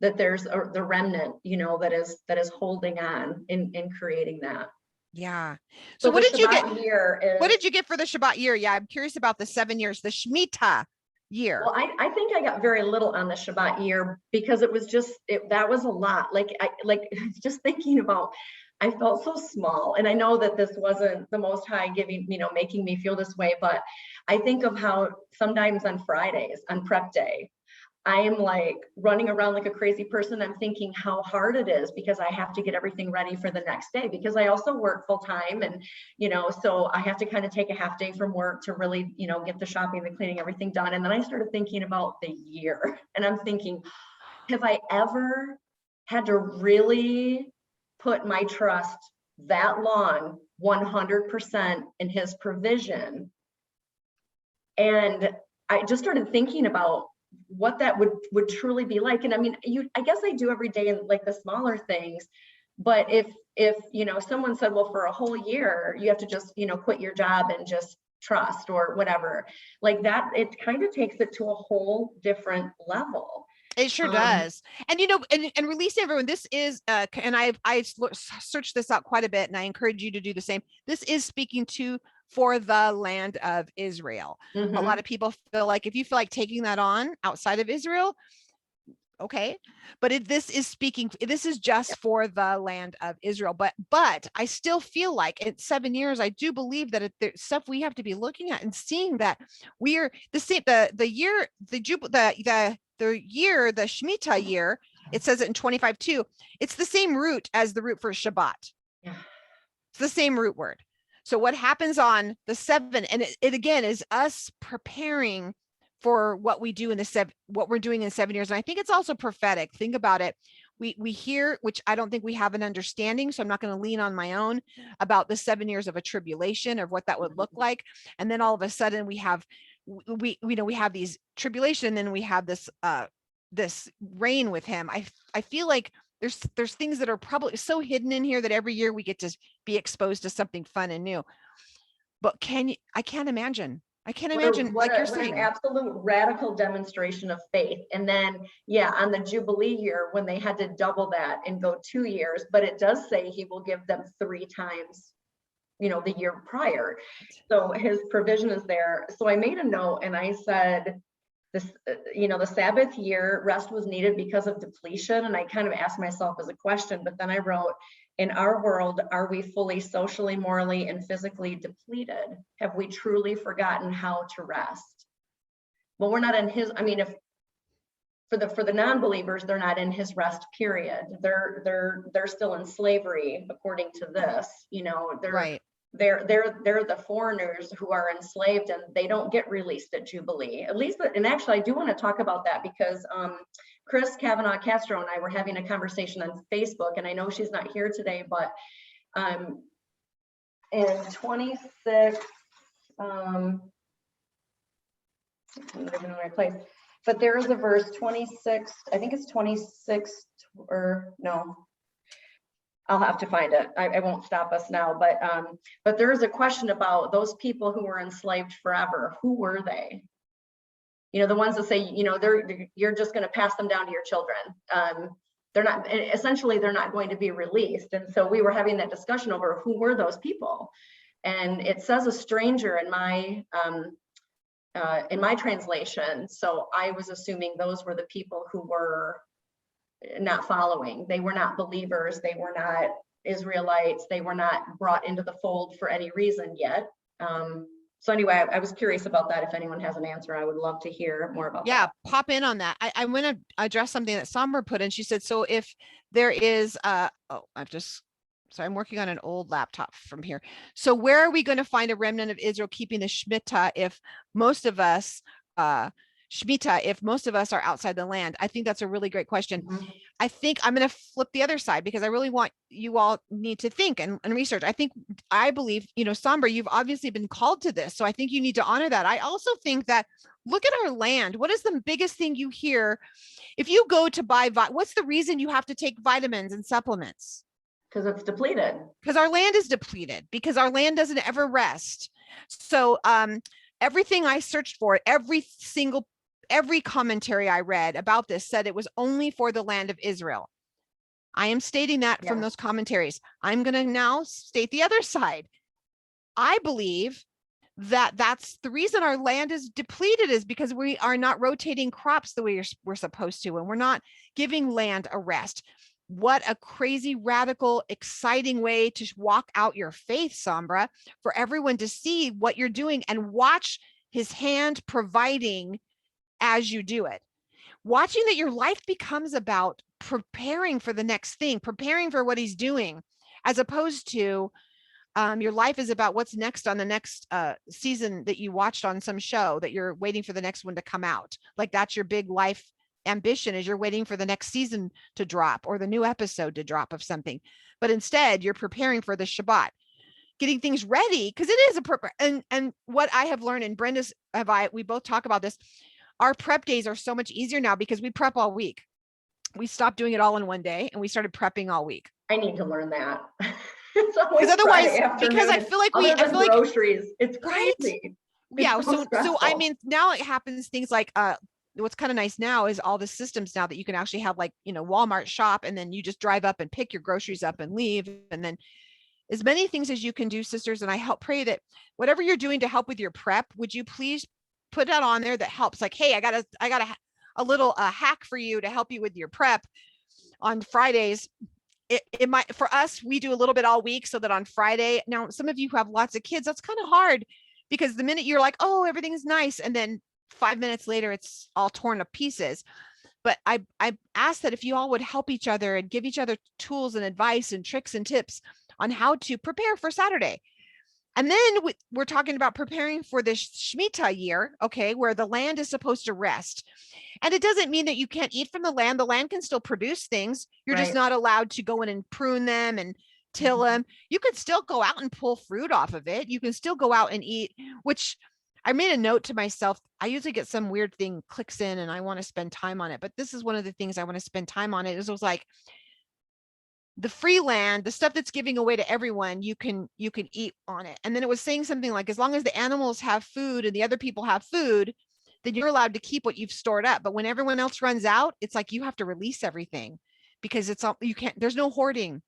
that there's the remnant, that is holding on in creating that. Yeah. So what did you get? What did you get for the Shabbat year? Yeah, I'm curious about the 7 years, the Shemitah year. Well, I think I got very little on the Shabbat year, because it was just that was a lot. Just thinking about, I felt so small. And I know that this wasn't the Most High giving, making me feel this way, but I think of how sometimes on Fridays, on prep day, I am like running around like a crazy person. I'm thinking how hard it is, because I have to get everything ready for the next day, because I also work full time, and, so I have to kind of take a half day from work to really, get the shopping, the cleaning, everything done. And then I started thinking about the year, and I'm thinking, have I ever had to really put my trust that long, 100% in his provision? And I just started thinking about what that would truly be like. And I mean, I guess I do every day in like the smaller things, but if someone said, well, for a whole year, you have to just, quit your job and just trust, or whatever, like that, it kind of takes it to a whole different level. It sure does. And, and releasing everyone, this is, and I searched this out quite a bit, and I encourage you to do the same. This is speaking for the land of Israel. A lot of people feel like, if you feel like taking that on outside of Israel, okay, but this is just for the land of Israel. But I still feel like in 7 years, I do believe that there's stuff we have to be looking at and seeing that we are the same. The year, the Shemitah year, it says it in 25:2. It's the same root as the root for Shabbat. Yeah. It's the same root word. So what happens on the 7, and it again is us preparing for what we do what we're doing in 7 years. And I think it's also prophetic. Think about it. We hear, which I don't think we have an understanding, so I'm not going to lean on my own, about the 7 years of a tribulation, or what that would look like. And then all of a sudden we have these tribulation, and then we have this reign with him. I feel like there's things that are probably so hidden in here that every year we get to be exposed to something fun and new. But I can't imagine. Like you're saying, an absolute radical demonstration of faith. And then, on the Jubilee year, when they had to double that and go 2 years, but it does say he will give them 3 times, the year prior. So his provision is there. So I made a note, and I said, this, the Sabbath year, rest was needed because of depletion. And I kind of asked myself as a question, but then I wrote, in our world, are we fully socially, morally, and physically depleted? Have we truly forgotten how to rest? Well, we're not in his, I mean, if for the non-believers, they're not in his rest period. They're still in slavery, according to this, they're right. They're the foreigners who are enslaved, and they don't get released at Jubilee, at least. And actually, I do want to talk about that, because Chris Kavanaugh Castro and I were having a conversation on Facebook, and I know she's not here today, but in 26, I'm not even in the right place, but there is a verse 26, I think it's 26, or no, I'll have to find it. I won't stop us now, but there is a question about those people who were enslaved forever. Who were they? You know, the ones that say, you know, you're just going to pass them down to your children. They're not, essentially, they're not going to be released. And so we were having that discussion over who were those people. And it says a stranger in my translation. So I was assuming those were the people who were not following. They were not believers. They were not Israelites. They were not brought into the fold for any reason yet. So anyway, I was curious about that. If anyone has an answer, I would love to hear more about that. Yeah, pop in on that. I want to address something that Somber put in. She said, so if there is, I'm working on an old laptop from here. So where are we going to find a remnant of Israel keeping the Shemitah if most of us, are outside the land? I think that's a really great question. Mhm. I think I'm going to flip the other side because I really want you all need to think and research. I believe, you know, Somber, you've obviously been called to this. So I think you need to honor that. I also think that look at our land. What is the biggest thing you hear? If you go to buy, what's the reason you have to take vitamins and supplements? Because it's depleted. Because our land is depleted, because our land doesn't ever rest. So everything I searched for, every commentary I read about this said it was only for the land of Israel. I am stating that from those commentaries. I'm going to now state the other side. I believe that that's the reason our land is depleted is because we are not rotating crops the way we're supposed to, and we're not giving land a rest. What a crazy, radical, exciting way to walk out your faith, Sombra, for everyone to see what you're doing and watch his hand providing as you do it. Watching that your life becomes about preparing for the next thing, preparing for what he's doing, as opposed to your life is about what's next on the next season that you watched on some show that you're waiting for the next one to come out. Like that's your big life ambition, is you're waiting for the next season to drop or the new episode to drop of something. But instead you're preparing for the Shabbat, getting things ready, because it is a prep. And what I have learned, and Brenda's we both talk about this, our prep days are so much easier now because we prep all week. We stopped doing it all in one day and we started prepping all week. I need to learn that. Because otherwise, because I feel like groceries, it's crazy. Right? Yeah. So I mean, now it happens things like, what's kind of nice now is all the systems now that you can actually have, like, you know, Walmart shop, and then you just drive up and pick your groceries up and leave. And then as many things as you can do, sisters. And I pray that whatever you're doing to help with your prep, would you please put that on there that helps. Like, hey, I got a little hack for you to help you with your prep on Fridays. It might, for us, we do a little bit all week so that on Friday, now some of you who have lots of kids, that's kind of hard, because the minute you're like, oh, everything's nice, and then 5 minutes later it's all torn to pieces. But I ask that if you all would help each other and give each other tools and advice and tricks and tips on how to prepare for Saturday. And then we're talking about preparing for this Shemitah year, okay, where the land is supposed to rest. And it doesn't mean that you can't eat from the land. The land can still produce things. You're just not allowed to go in and prune them and till them. You could still go out and pull fruit off of it. You can still go out and eat, which I made a note to myself. I usually get some weird thing clicks in and I want to spend time on it. But this is one of the things I want to spend time on. It was like, the free land, the stuff that's giving away to everyone, you can eat on it. And then it was saying something like, as long as the animals have food and the other people have food, then you're allowed to keep what you've stored up. But when everyone else runs out, it's like you have to release everything, because it's all, you can't, there's no hoarding.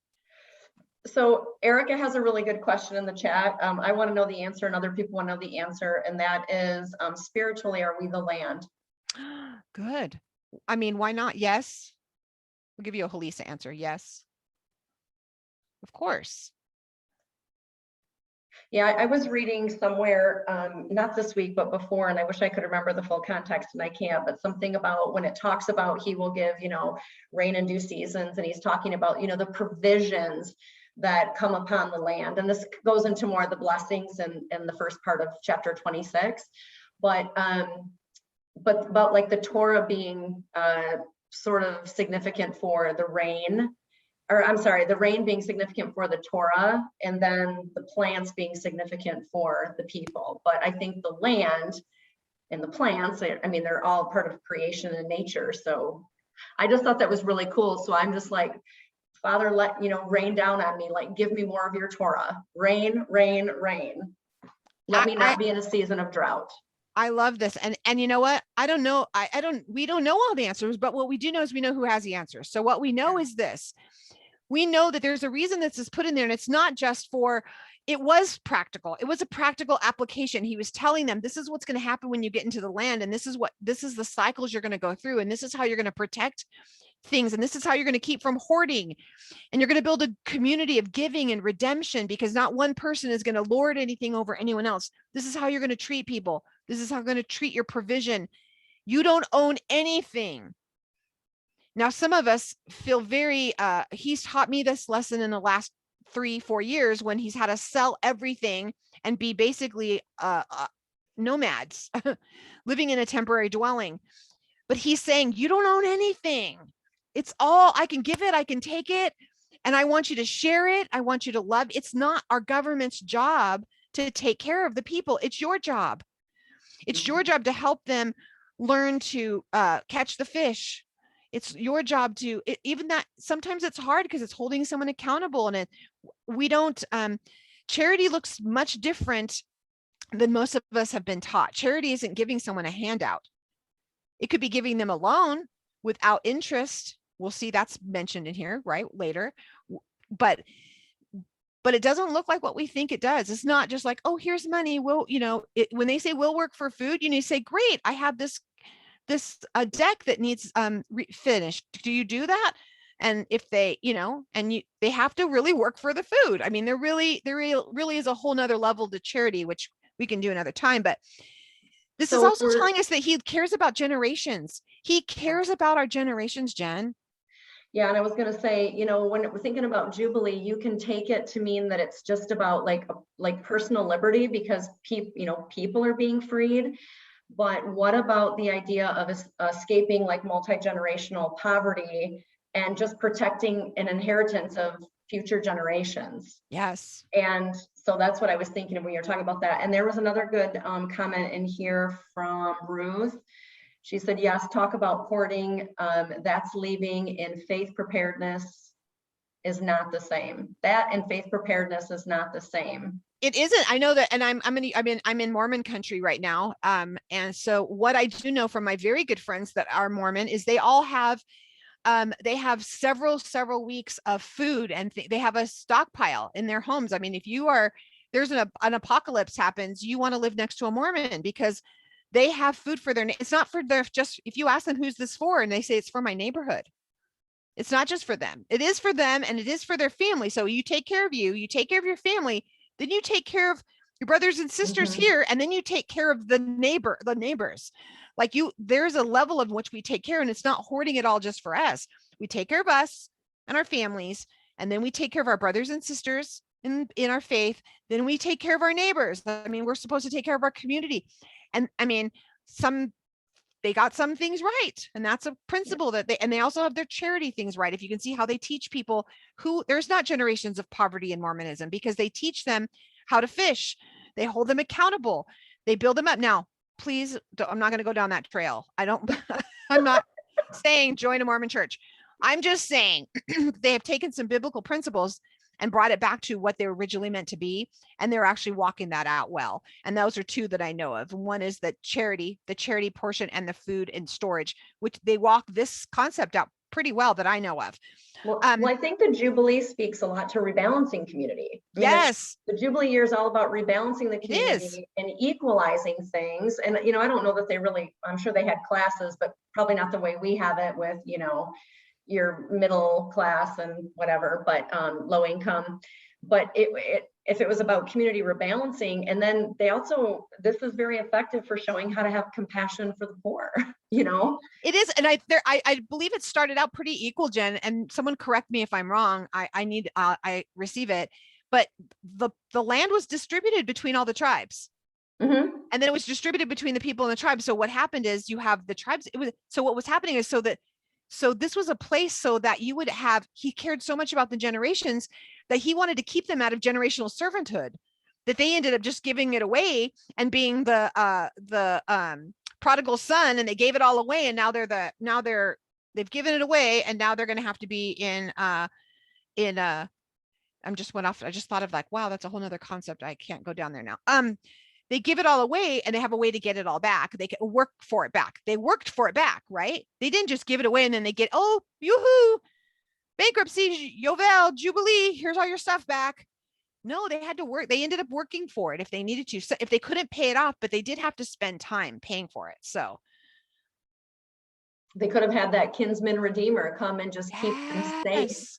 So Erica has a really good question in the chat. I want to know the answer, and other people want to know the answer. And that is, spiritually, are we the land? Good. I mean, why not? Yes. I'll give you a Halisa answer. Yes. Of course. Yeah, I was reading somewhere, not this week, but before, and I wish I could remember the full context, and I can't, but something about when it talks about he will give, you know, rain and dew seasons, and he's talking about, you know, the provisions that come upon the land. And this goes into more of the blessings in the first part of chapter 26. But like the Torah being sort of significant for the rain, or I'm sorry, the rain being significant for the Torah, and then the plants being significant for the people. But I think the land and the plants, I mean, they're all part of creation and nature. So I just thought that was really cool. So I'm just like, Father, let, rain down on me, like, give me more of your Torah. Rain, rain, rain. Let me not be in a season of drought. I love this. And you know what? I don't know. We don't know all the answers, but what we do know is we know who has the answers. So what we know is this. We know that there's a reason this is put in there, and it's not just for, it was practical. It was a practical application. He was telling them, this is what's going to happen when you get into the land. And this is the cycles you're going to go through. And this is how you're going to protect things. And this is how you're going to keep from hoarding. And you're going to build a community of giving and redemption, because not one person is going to lord anything over anyone else. This is how you're going to treat people. This is how you're going to treat your provision. You don't own anything. Now, some of us feel very, he's taught me this lesson in the last 3-4 years, when he's had to sell everything and be basically nomads living in a temporary dwelling. But he's saying, you don't own anything. It's all, I can give it, I can take it. And I want you to share it. I want you to love. It's not our government's job to take care of the people. It's your job. It's your job to help them learn to catch the fish. It's your job to, even that, sometimes it's hard because it's holding someone accountable. And we don't, charity looks much different than most of us have been taught. Charity isn't giving someone a handout. It could be giving them a loan without interest. We'll see that's mentioned in here, right, later. But it doesn't look like what we think it does. It's not just like, oh, here's money. We'll, when they say we'll work for food, you say, great, I have this deck that needs finished. Do you do that? And if they, they have to really work for the food. I mean, there really is a whole nother level to charity, which we can do another time. But this is also telling us that he cares about generations. He cares about our generations, Jen. Yeah, and I was going to say, when we're thinking about Jubilee, you can take it to mean that it's just about like personal liberty, because people are being freed. But what about the idea of escaping like multi-generational poverty and just protecting an inheritance of future generations? Yes. And so that's what I was thinking of when you're talking about that. And there was another good comment in here from Ruth. She said, yes, talk about hoarding. That's leaving. In faith preparedness is not the same. That and faith preparedness is not the same. It isn't. I know that, and I'm in Mormon country right now. And so what I do know from my very good friends that are Mormon is they all have several weeks of food, and they have a stockpile in their homes. I mean, if there's an apocalypse happens, you want to live next to a Mormon, because they have food for it's not for just, if you ask them who's this for, and they say it's for my neighborhood. It's not just for them. It is for them, and it is for their family. So you take care of you take care of your family, then you take care of your brothers and sisters here, and then you take care of the neighbors. Like there's a level of which we take care, and it's not hoarding it all just for us. We take care of us and our families, and then we take care of our brothers and sisters in our faith. Then we take care of our neighbors. I mean, we're supposed to take care of our community. And I mean, they got some things right. And that's a principle that they also have their charity things right. If you can see how they teach people there's not generations of poverty in Mormonism, because they teach them how to fish. They hold them accountable. They build them up. Now, please, I'm not going to go down that trail. I'm not saying join a Mormon church. I'm just saying they have taken some biblical principles and brought it back to what they were originally meant to be. And they're actually walking that out well. And those are two that I know of. One is the charity portion, and the food and storage, which they walk this concept out pretty well that I know of. Well, I think the Jubilee speaks a lot to rebalancing community. Yes. The Jubilee year is all about rebalancing the community and equalizing things. And, I don't know that they really, I'm sure they had classes, but probably not the way we have it with, your middle class and whatever, but low income. But if it was about community rebalancing, and then this is very effective for showing how to have compassion for the poor. It is, and I believe it started out pretty equal, Jen. And someone correct me if I'm wrong. I receive it, but the land was distributed between all the tribes. And then it was distributed between the people in the tribes. So what happened is you have the tribes. So what was happening is so So this was a place so that you would have, he cared so much about the generations that he wanted to keep them out of generational servanthood, that they ended up just giving it away and being the prodigal son, and they gave it all away, and they've given it away, and now they're going to have to be in I'm just went off. I just thought of like, wow, that's a whole nother concept. I can't go down there now. They give it all away and they have a way to get it all back. They can work for it back. They worked for it back, right? They didn't just give it away and then they get, oh, yoo-hoo, bankruptcy, Yovel, Jubilee, here's all your stuff back. No, they had to work. They ended up working for it if they needed to. So if they couldn't pay it off, but they did have to spend time paying for it. So they could have had that kinsman redeemer come and just keep them safe. yes.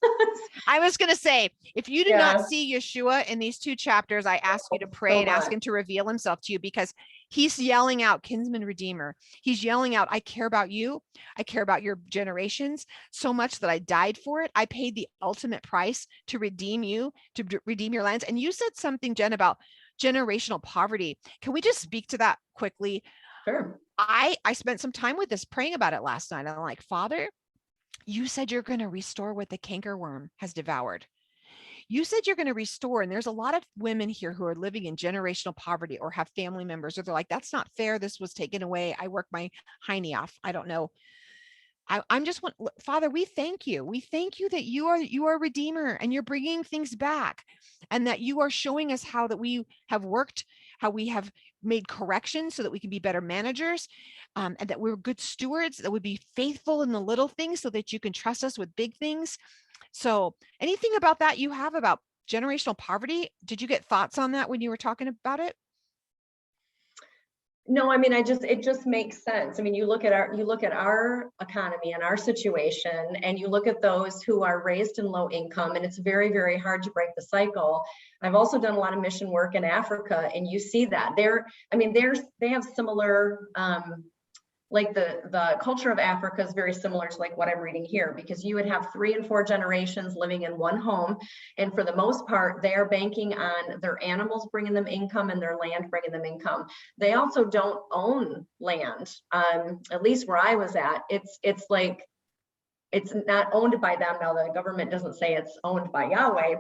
I was going to say, if you do not see Yeshua in these two chapters, I ask you to pray and ask him to reveal himself to you, because he's yelling out, kinsman redeemer. He's yelling out, I care about you. I care about your generations so much that I died for it. I paid the ultimate price to redeem you, to redeem your lands. And you said something, Jen, about generational poverty. Can we just speak to that quickly? Sure. I spent some time with this, praying about it last night. I'm like, Father, you said you're going to restore what the cankerworm has devoured. You said you're going to restore. And there's a lot of women here who are living in generational poverty or have family members, or they're like, that's not fair. This was taken away. I work my hiney off. I don't know. I'm just want, Father, we thank you. We thank you that you are a redeemer and you're bringing things back, and that you are showing us how that we have worked, how we have made corrections so that we can be better managers, and that we're good stewards, that would be faithful in the little things so that you can trust us with big things. So anything about that you have about generational poverty? Did you get thoughts on that when you were talking about it? No, I mean, it just makes sense. I mean, you look at our economy and our situation, and you look at those who are raised in low income, and it's very, very hard to break the cycle. I've also done a lot of mission work in Africa, and you see that they have similar, like the culture of Africa is very similar to like what I'm reading here, because you would have 3 and 4 generations living in one home. And for the most part, they are banking on their animals bringing them income and their land bringing them income. They also don't own land. At least where I was at, it's like, it's not owned by them. Now the government doesn't say it's owned by Yahweh,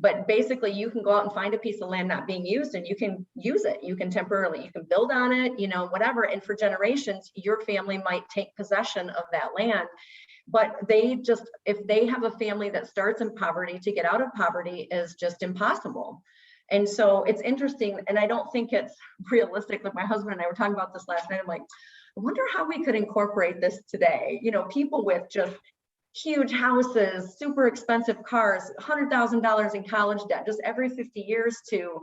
but basically you can go out and find a piece of land not being used and you can use it. You can temporarily, you can build on it, whatever. And for generations, your family might take possession of that land. But if they have a family that starts in poverty, to get out of poverty is just impossible. And so it's interesting. And I don't think it's realistic. Like my husband and I were talking about this last night. I'm like, I wonder how we could incorporate this today. People with just huge houses, super expensive cars, $100,000 in college debt, just every 50 years to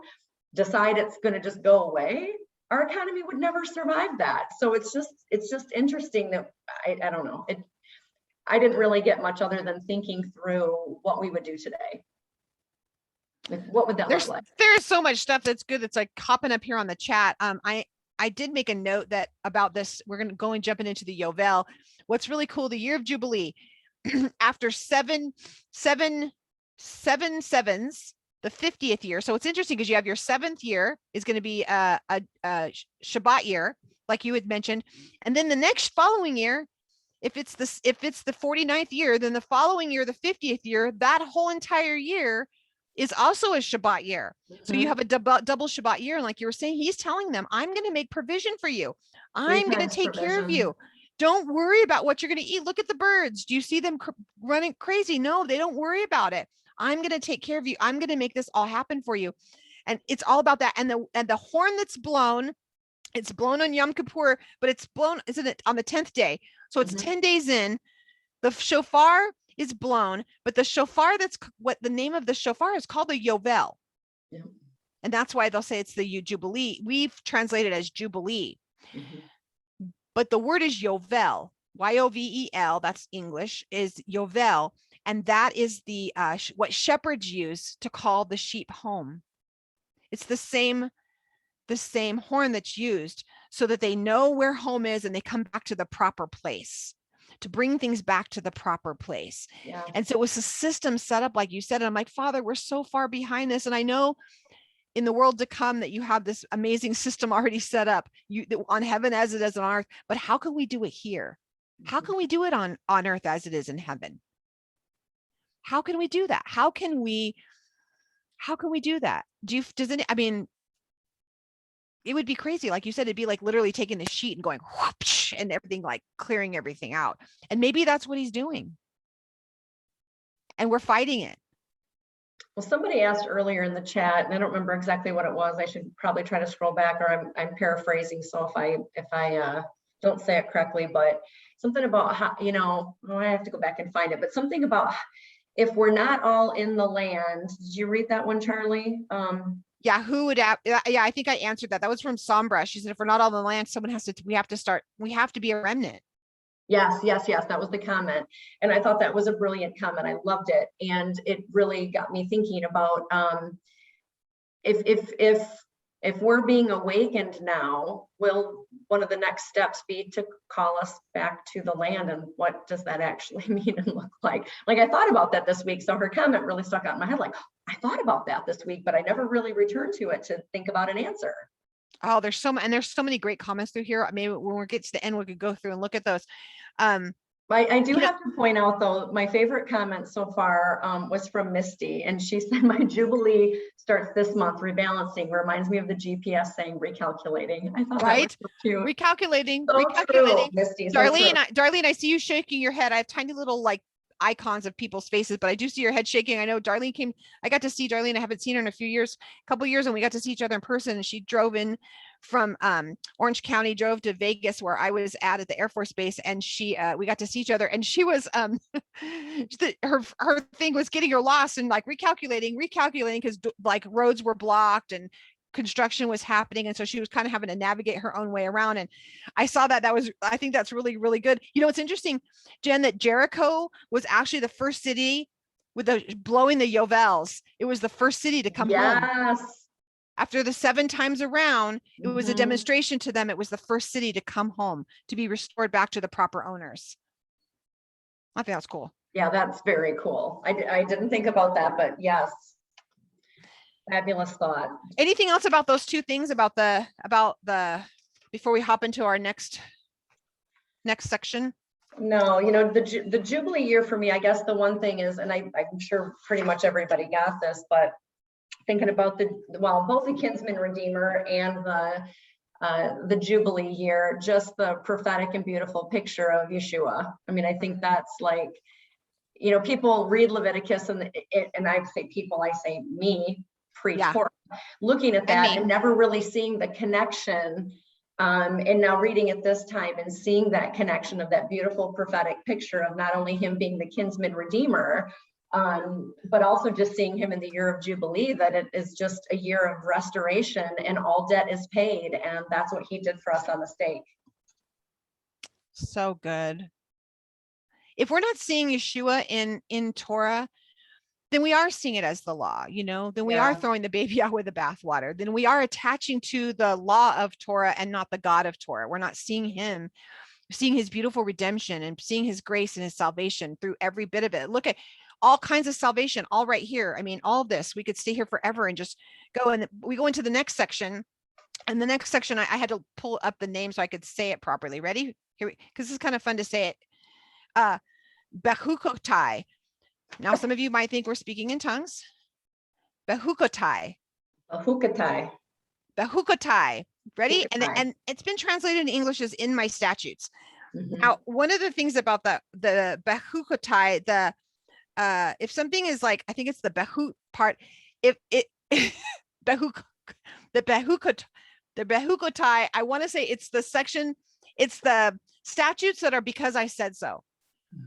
decide it's going to just go away. Our economy would never survive that. So it's just interesting that I don't know. I didn't really get much other than thinking through what we would do today. Like, what would that look like? There's so much stuff that's good that's like hopping up here on the chat. I did make a note that about this. We're going to go and jumping into the Yovel. What's really cool, the year of Jubilee, after seven sevens, the 50th year. So it's interesting because you have your 7th year is going to be a Shabbat year, like you had mentioned. And then the next following year, if it's the 49th year, then the following year, the 50th year, that whole entire year is also a Shabbat year. So you have a double Shabbat year. And like you were saying, he's telling them, I'm going to make provision for you. I'm going to take care of you. Don't worry about what you're going to eat. Look at the birds. Do you see them running crazy? No, they don't worry about it. I'm going to take care of you. I'm going to make this all happen for you. And it's all about that. And the horn that's blown, it's blown on Yom Kippur, but it's blown, isn't it, on the 10th day? So it's 10 days in. The shofar is blown, but the shofar, that's what the name of the shofar is called, the Yovel. Yeah. And that's why they'll say it's the Jubilee. We've translated as Jubilee. But the word is Yovel, Yovel, that's English, is Yovel. And that is the what shepherds use to call the sheep home. It's the same horn that's used so that they know where home is and they come back to the proper place, to bring things back to the proper place. Yeah. And so it was a system set up, like you said, and I'm like, Father, we're so far behind this. And I know in the world to come that you have this amazing system already set up on heaven as it is on earth, but how can we do it here? How can we do it on earth as it is in heaven? How can we do that? How can we do that? Does any, I mean, it would be crazy. Like you said, it'd be like literally taking the sheet and going whoosh, and everything, like clearing everything out. And maybe that's what he's doing. And we're fighting it. Well, somebody asked earlier in the chat, and I don't remember exactly what it was. I should probably try to scroll back, or I'm paraphrasing. So if I don't say it correctly, but something about how, you know, oh, I have to go back and find it, but something about if we're not all in the land. Did you read that one, Charlie? Yeah, who would yeah, I think I answered that. That was from Sombra. She said, if we're not all in the land, someone has to, we have to be a remnant. Yes, yes, yes, that was the comment. And I thought that was a brilliant comment. I loved it. And it really got me thinking about if we're being awakened now, will one of the next steps be to call us back to the land? And what does that actually mean and look like? Like, I thought about that this week. So her comment really stuck out in my head. Like, I thought about that this week, but I never really returned to it to think about an answer. Oh, there's so many great comments through here. Maybe when we get to the end, we could go through and look at those. I do have to point out, though, my favorite comment so far was from Misty, and she said, my Jubilee starts this month. Rebalancing reminds me of the GPS saying recalculating. I thought that was so cute. Recalculating, so recalculating. True, Misty, Darlene, Darlene, I see you shaking your head. I have tiny little like icons of people's faces, but I do see your head shaking. I know Darlene I got to see Darlene. I haven't seen her in a couple years, and we got to see each other in person. And she drove in from Orange County, drove to Vegas, where I was at the Air Force Base, and we got to see each other. And she was her thing was getting her lost and like recalculating because like roads were blocked and construction was happening, and so she was kind of having to navigate her own way around. And I saw that. I think that's really, really good. You know, it's interesting, Jen, that Jericho was actually the first city with the blowing the yovels. It was the first city to come home. After the 7 times around, it was a demonstration to them. It was the first city to come home, to be restored back to the proper owners. I think that's cool. Yeah, that's very cool. I didn't think about that, but yes. Fabulous thought. Anything else about those two things about the before we hop into our next section? No, you know, the Jubilee year for me, I guess the one thing is, and I'm sure pretty much everybody got this, but thinking about both the Kinsman Redeemer and the Jubilee year, just the prophetic and beautiful picture of Yeshua. I mean, I think that's like, you know, people read Leviticus and I say people, I say me, pre-Torah, looking at that and never really seeing the connection. And now reading it this time and seeing that connection of that beautiful prophetic picture of not only him being the kinsman redeemer, but also just seeing him in the year of Jubilee, that it is just a year of restoration and all debt is paid. And that's what he did for us on the stake. So good. If we're not seeing Yeshua in Torah, then we are seeing it as the law, you know, then we are throwing the baby out with the bathwater. Then we are attaching to the law of Torah and not the God of Torah. We're not seeing him, seeing his beautiful redemption and seeing his grace and his salvation through every bit of it. Look at all kinds of salvation, all right here. I mean, all of this, we could stay here forever and just go. And we go into the next section. And the next section, I had to pull up the name so I could say it properly. Ready? Here, because this is kind of fun to say it. Behar-Bechukotai. Now, some of you might think we're speaking in tongues. Behar-Bechukotai. Bechukotai. Behar-Bechukotai. Ready? And it's been translated in English as in my statutes. Now, one of the things about the Behar-Bechukotai, if something is like, I think it's the Behu part, if it the Behar-Bechukotai, I want to say it's the section, it's the statutes that are because I said so.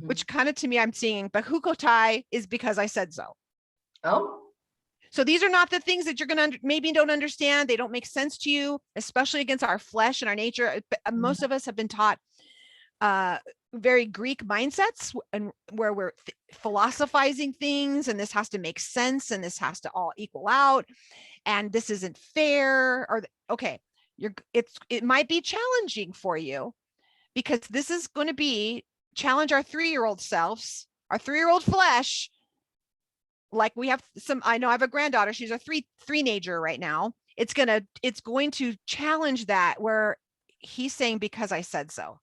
Which kind of, to me, I'm seeing Behar-Bechukotai is because I said so. Oh. So these are not the things that you're going to maybe don't understand. They don't make sense to you, especially against our flesh and our nature. Most of us have been taught very Greek mindsets, and where we're philosophizing things, and this has to make sense, and this has to all equal out, and this isn't fair. Or okay, it might be challenging for you, because this is going to be challenge our 3-year-old selves, our 3-year-old flesh. Like we have some, I know I have a granddaughter, she's a three-nager right now. It's going to challenge that, where he's saying, because I said so.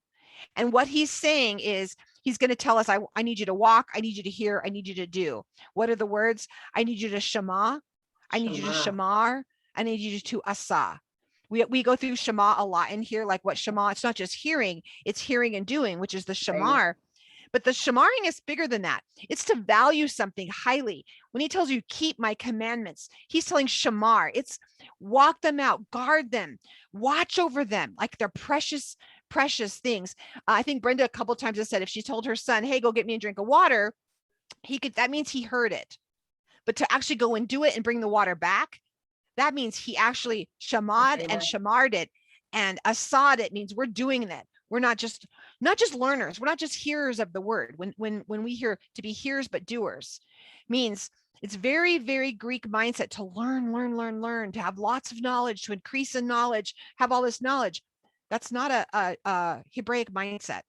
And what he's saying is he's going to tell us, I need you to walk. I need you to hear. I need you to do. What are the words? I need you to shema. I need you to Shema. shamar. I need you to asa. We go through shema a lot in here, like what shema, it's not just hearing, it's hearing and doing, which is the Right. shamar. But the shamaring is bigger than that. It's to value something highly. When he tells you, keep my commandments, he's telling shamar, it's walk them out, guard them, watch over them like they're precious, precious things. I think Brenda a couple of times has said if she told her son, hey, go get me a drink of water, he could, that means he heard it. But to actually go and do it and bring the water back, that means he actually shamad and shamarred it, and asad it means we're doing that. We're not just learners. We're not just hearers of the word. When we hear to be hearers but doers, means it's very, very Greek mindset to learn, to have lots of knowledge, to increase in knowledge, have all this knowledge. That's not a Hebraic mindset.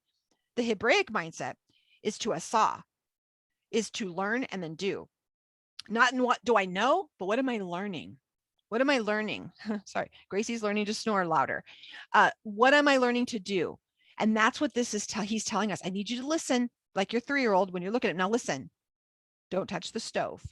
The Hebraic mindset is to asa, is to learn and then do. Not in what do I know, but what am I learning? What am I learning? Sorry, Gracie's learning to snore louder. What am I learning to do? And that's what this is. He's telling us, I need you to listen like your 3-year-old when you're looking at it. Now listen, don't touch the stove.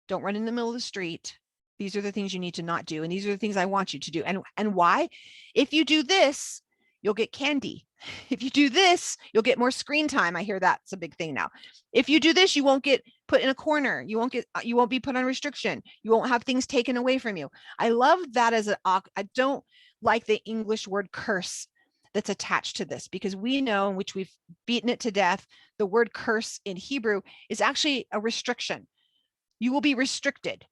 Don't run in the middle of the street. These are the things you need to not do. And these are the things I want you to do. And why? If you do this, you'll get candy. If you do this, you'll get more screen time. I hear that's a big thing now. If you do this, you won't get put in a corner. You won't be put on restriction. You won't have things taken away from you. I love that as I don't like the English word curse that's attached to this, because we know, in which we've beaten it to death, the word curse in Hebrew is actually a restriction. You will be restricted.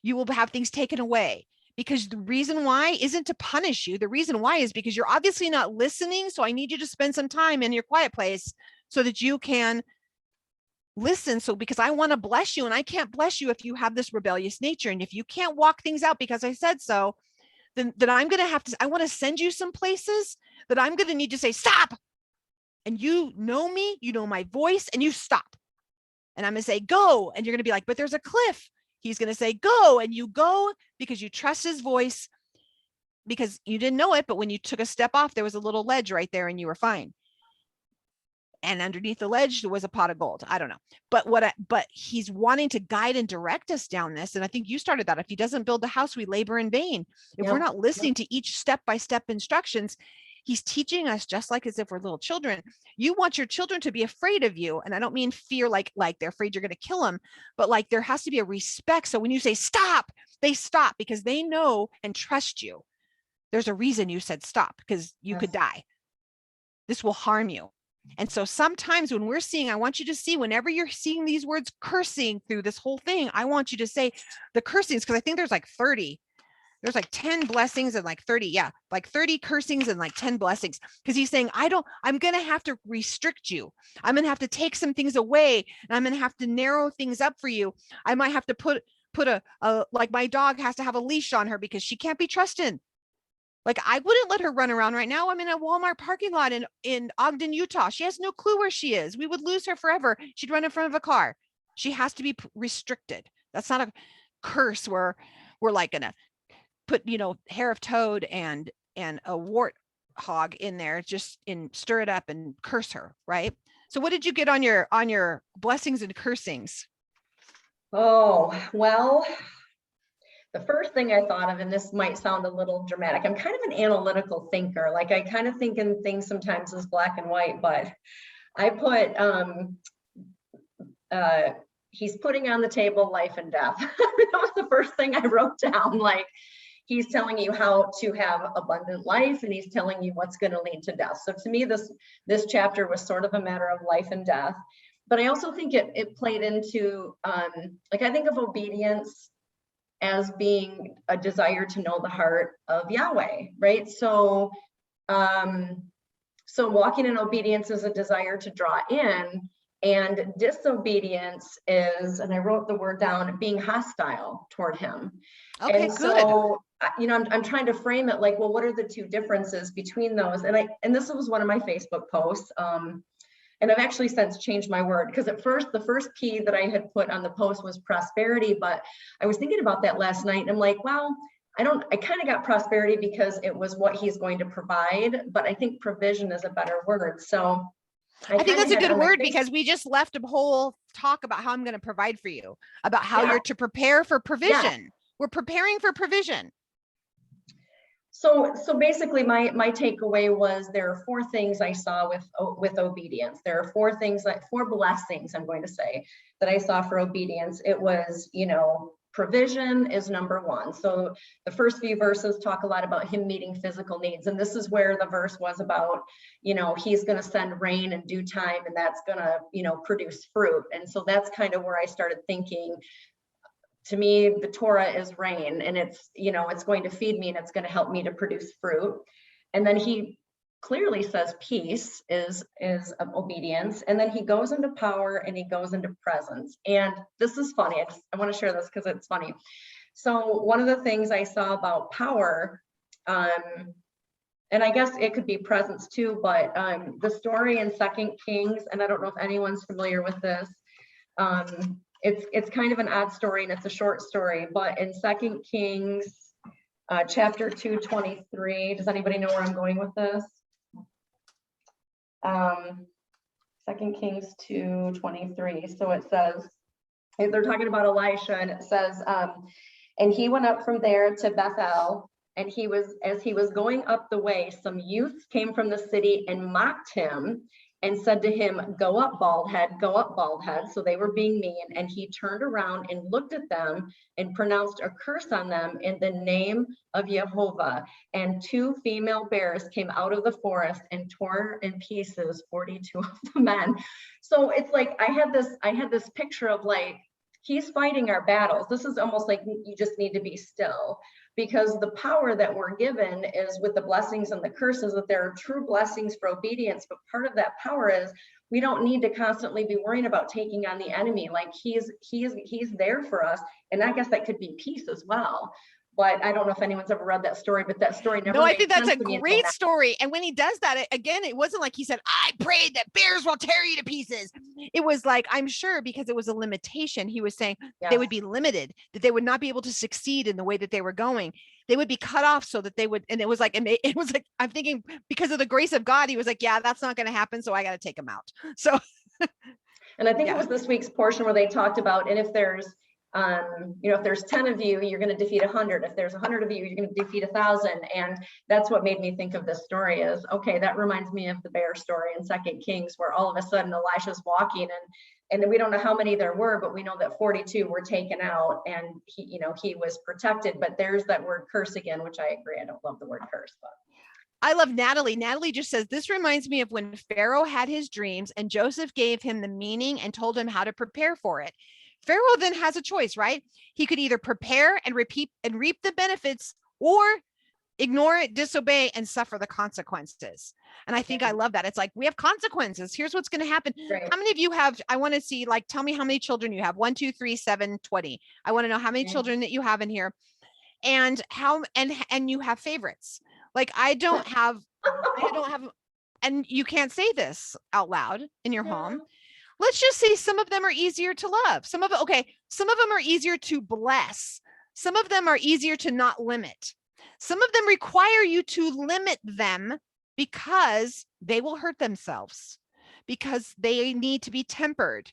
You will have things taken away. Because the reason why isn't to punish you. The reason why is because you're obviously not listening. So I need you to spend some time in your quiet place so that you can listen. So because I want to bless you, and I can't bless you if you have this rebellious nature. And if you can't walk things out because I said so, then I'm going to have to, I want to send you some places that I'm going to need to say, stop. And you know me, you know my voice, and you stop. And I'm going to say, go. And you're going to be like, but there's a cliff. He's going to say, go. And you go because you trust his voice, because you didn't know it. But when you took a step off, there was a little ledge right there and you were fine. And underneath the ledge, there was a pot of gold. I don't know. But he's wanting to guide and direct us down this. And I think you started that. If he doesn't build the house, we labor in vain. If we're not listening to each step-by-step instructions, he's teaching us just like as if we're little children. You want your children to be afraid of you. And I don't mean fear like they're afraid you're going to kill them, but like there has to be a respect. So when you say stop, they stop because they know and trust you. There's a reason you said stop, because you could die. This will harm you. And so sometimes when we're seeing, I want you to see, whenever you're seeing these words cursing through this whole thing, I want you to say the cursings, because I think there's like 30. There's like 10 blessings and like 30. Yeah, like 30 cursings and like 10 blessings. Because he's saying, I'm going to have to restrict you. I'm going to have to take some things away, and I'm going to have to narrow things up for you. I might have to put a like my dog has to have a leash on her because she can't be trusted. Like I wouldn't let her run around right now. I'm in a Walmart parking lot in Ogden, Utah. She has no clue where she is. We would lose her forever. She'd run in front of a car. She has to be restricted. That's not a curse where we're like gonna put, hair of toad and a warthog in there, just stir it up and curse her, right? So what did you get on your blessings and cursings? Oh, well, the first thing I thought of, and this might sound a little dramatic, I'm kind of an analytical thinker. Like I kind of think in things sometimes as black and white, but I put, he's putting on the table life and death. That was the first thing I wrote down. Like he's telling you how to have abundant life, and he's telling you what's going to lead to death. So to me, this chapter was sort of a matter of life and death. But I also think it played into, like I think of obedience as being a desire to know the heart of Yahweh, right? So walking in obedience is a desire to draw in, and disobedience is, and I wrote the word down, being hostile toward him. Okay, and good. So, I'm trying to frame it like, well, what are the two differences between those? And this was one of my Facebook posts. And I've actually since changed my word, because at first, the first P that I had put on the post was prosperity, but I was thinking about that last night and I'm like, well, I kind of got prosperity because it was what he's going to provide, but I think provision is a better word. So I think kind of that's a had good on my word face. because we just left a whole talk about how I'm going to provide for you, about how Yeah. you're to prepare for Yeah. provision. We're preparing for provision. So basically my takeaway was there are four things I saw with obedience. There are four things, like four blessings, I'm going to say, that I saw for obedience. It was, you know, provision is number one. So the first few verses talk a lot about him meeting physical needs. And this is where the verse was about, you know, he's going to send rain in due time, and that's going to, you know, produce fruit. And so that's kind of where I started thinking, to me, the Torah is rain, and it's, you know, it's going to feed me and it's going to help me to produce fruit. And then he clearly says peace is obedience. And then he goes into power and he goes into presence. And this is funny. I want to share this because it's funny. So one of the things I saw about power, and I guess it could be presence too, but the story in Second Kings, and I don't know if anyone's familiar with this, it's kind of an odd story and it's a short story, but in Second Kings chapter 2:23, does anybody know where I'm going with this? 2 Kings 2:23. So it says, they're talking about Elisha, and it says, and he went up from there to Bethel, and as he was going up the way, some youths came from the city and mocked him and said to him, "Go up, bald head, go up, bald head." So they were being mean, and he turned around and looked at them and pronounced a curse on them in the name of Jehovah. And two female bears came out of the forest and tore in pieces 42 of the men. So it's like I had this picture of, like, he's fighting our battles. This is almost like you just need to be still, because the power that we're given is with the blessings and the curses, that there are true blessings for obedience. But part of that power is we don't need to constantly be worrying about taking on the enemy. Like he's there for us. And I guess that could be peace as well. But I don't know if anyone's ever read that story, but that story never. No, I made think that's sense a to me great story. And when he does that, again, it wasn't like he said, "I prayed that bears will tear you to pieces." It was like, I'm sure, because it was a limitation. He was saying they would be limited, that they would not be able to succeed in the way that they were going. They would be cut off so that they would. And it was like, I'm thinking, because of the grace of God, he was like, yeah, that's not going to happen. So I got to take them out. So. And I think it was this week's portion where they talked about, and if there's, you know, if there's 10 of you, you're going to defeat 100. If there's 100 of you, you're going to defeat 1,000. And that's what made me think of this story is, okay, that reminds me of the bear story in Second Kings, where all of a sudden Elisha's walking, and we don't know how many there were, but we know that 42 were taken out, and he, you know, he was protected. But there's that word curse again, which I agree. I don't love the word curse, but. I love Natalie. Natalie just says, this reminds me of when Pharaoh had his dreams and Joseph gave him the meaning and told him how to prepare for it. Pharaoh then has a choice, right? He could either prepare and repeat and reap the benefits, or ignore it, disobey, and suffer the consequences. And I think I love that. It's like, we have consequences. Here's what's going to happen. Right. How many of you have, I want to see, like, tell me how many children you have. 1, 2, 3, 7, 20. I want to know how many children that you have in here, and how, and you have favorites. Like I don't have, and you can't say this out loud in your home. Let's just say some of them are easier to love. Some of them are easier to bless. Some of them are easier to not limit. Some of them require you to limit them because they will hurt themselves, because they need to be tempered.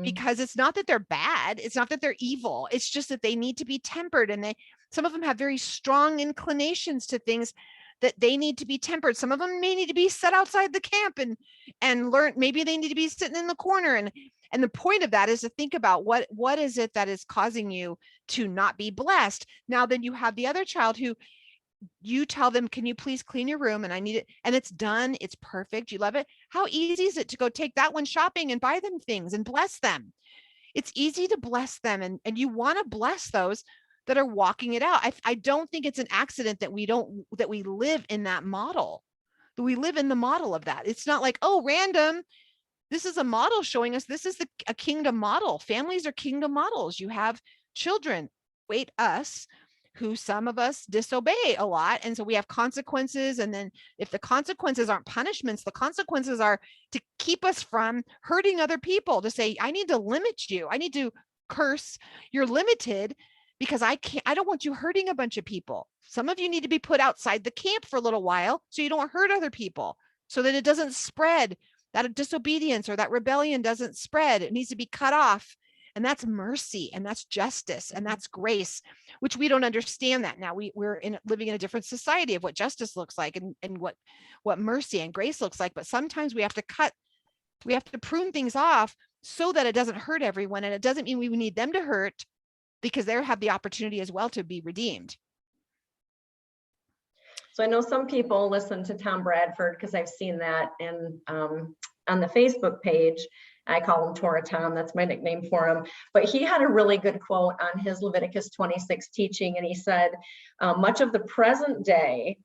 Because it's not that they're bad, it's not that they're evil, it's just that they need to be tempered. And some of them have very strong inclinations to things that they need to be tempered. Some of them may need to be set outside the camp and learn. Maybe they need to be sitting in the corner. And the point of that is to think about what is it that is causing you to not be blessed. Now, then you have the other child who you tell them, can you please clean your room? And I need it. And it's done. It's perfect. You love it. How easy is it to go take that one shopping and buy them things and bless them? It's easy to bless them. And you want to bless those that are walking it out. I don't think it's an accident that we live in that model, that we live in the model of that. It's not like, oh, random. This is a model showing us this is a kingdom model. Families are kingdom models. You have children, us, who some of us disobey a lot. And so we have consequences. And then if the consequences aren't punishments, the consequences are to keep us from hurting other people, to say, I need to limit you. I need to curse. You're limited because I don't want you hurting a bunch of people. Some of you need to be put outside the camp for a little while so you don't hurt other people, so that it doesn't spread, that disobedience or that rebellion doesn't spread. It needs to be cut off. And that's mercy, and that's justice, and that's grace, which we don't understand that now. We're living in a different society of what justice looks like, and what mercy and grace looks like. But sometimes we have to prune things off so that it doesn't hurt everyone. And it doesn't mean we need them to hurt, because they have the opportunity as well to be redeemed. So I know some people listen to Tom Bradford, because I've seen that on the Facebook page. I call him Torah Tom, that's my nickname for him. But he had a really good quote on his Leviticus 26 teaching, and he said, much of the present day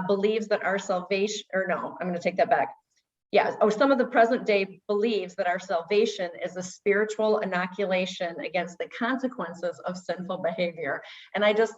believes that our salvation, or no, I'm going to take that back. Yes. Oh, some of the present day believes that our salvation is a spiritual inoculation against the consequences of sinful behavior. And I just,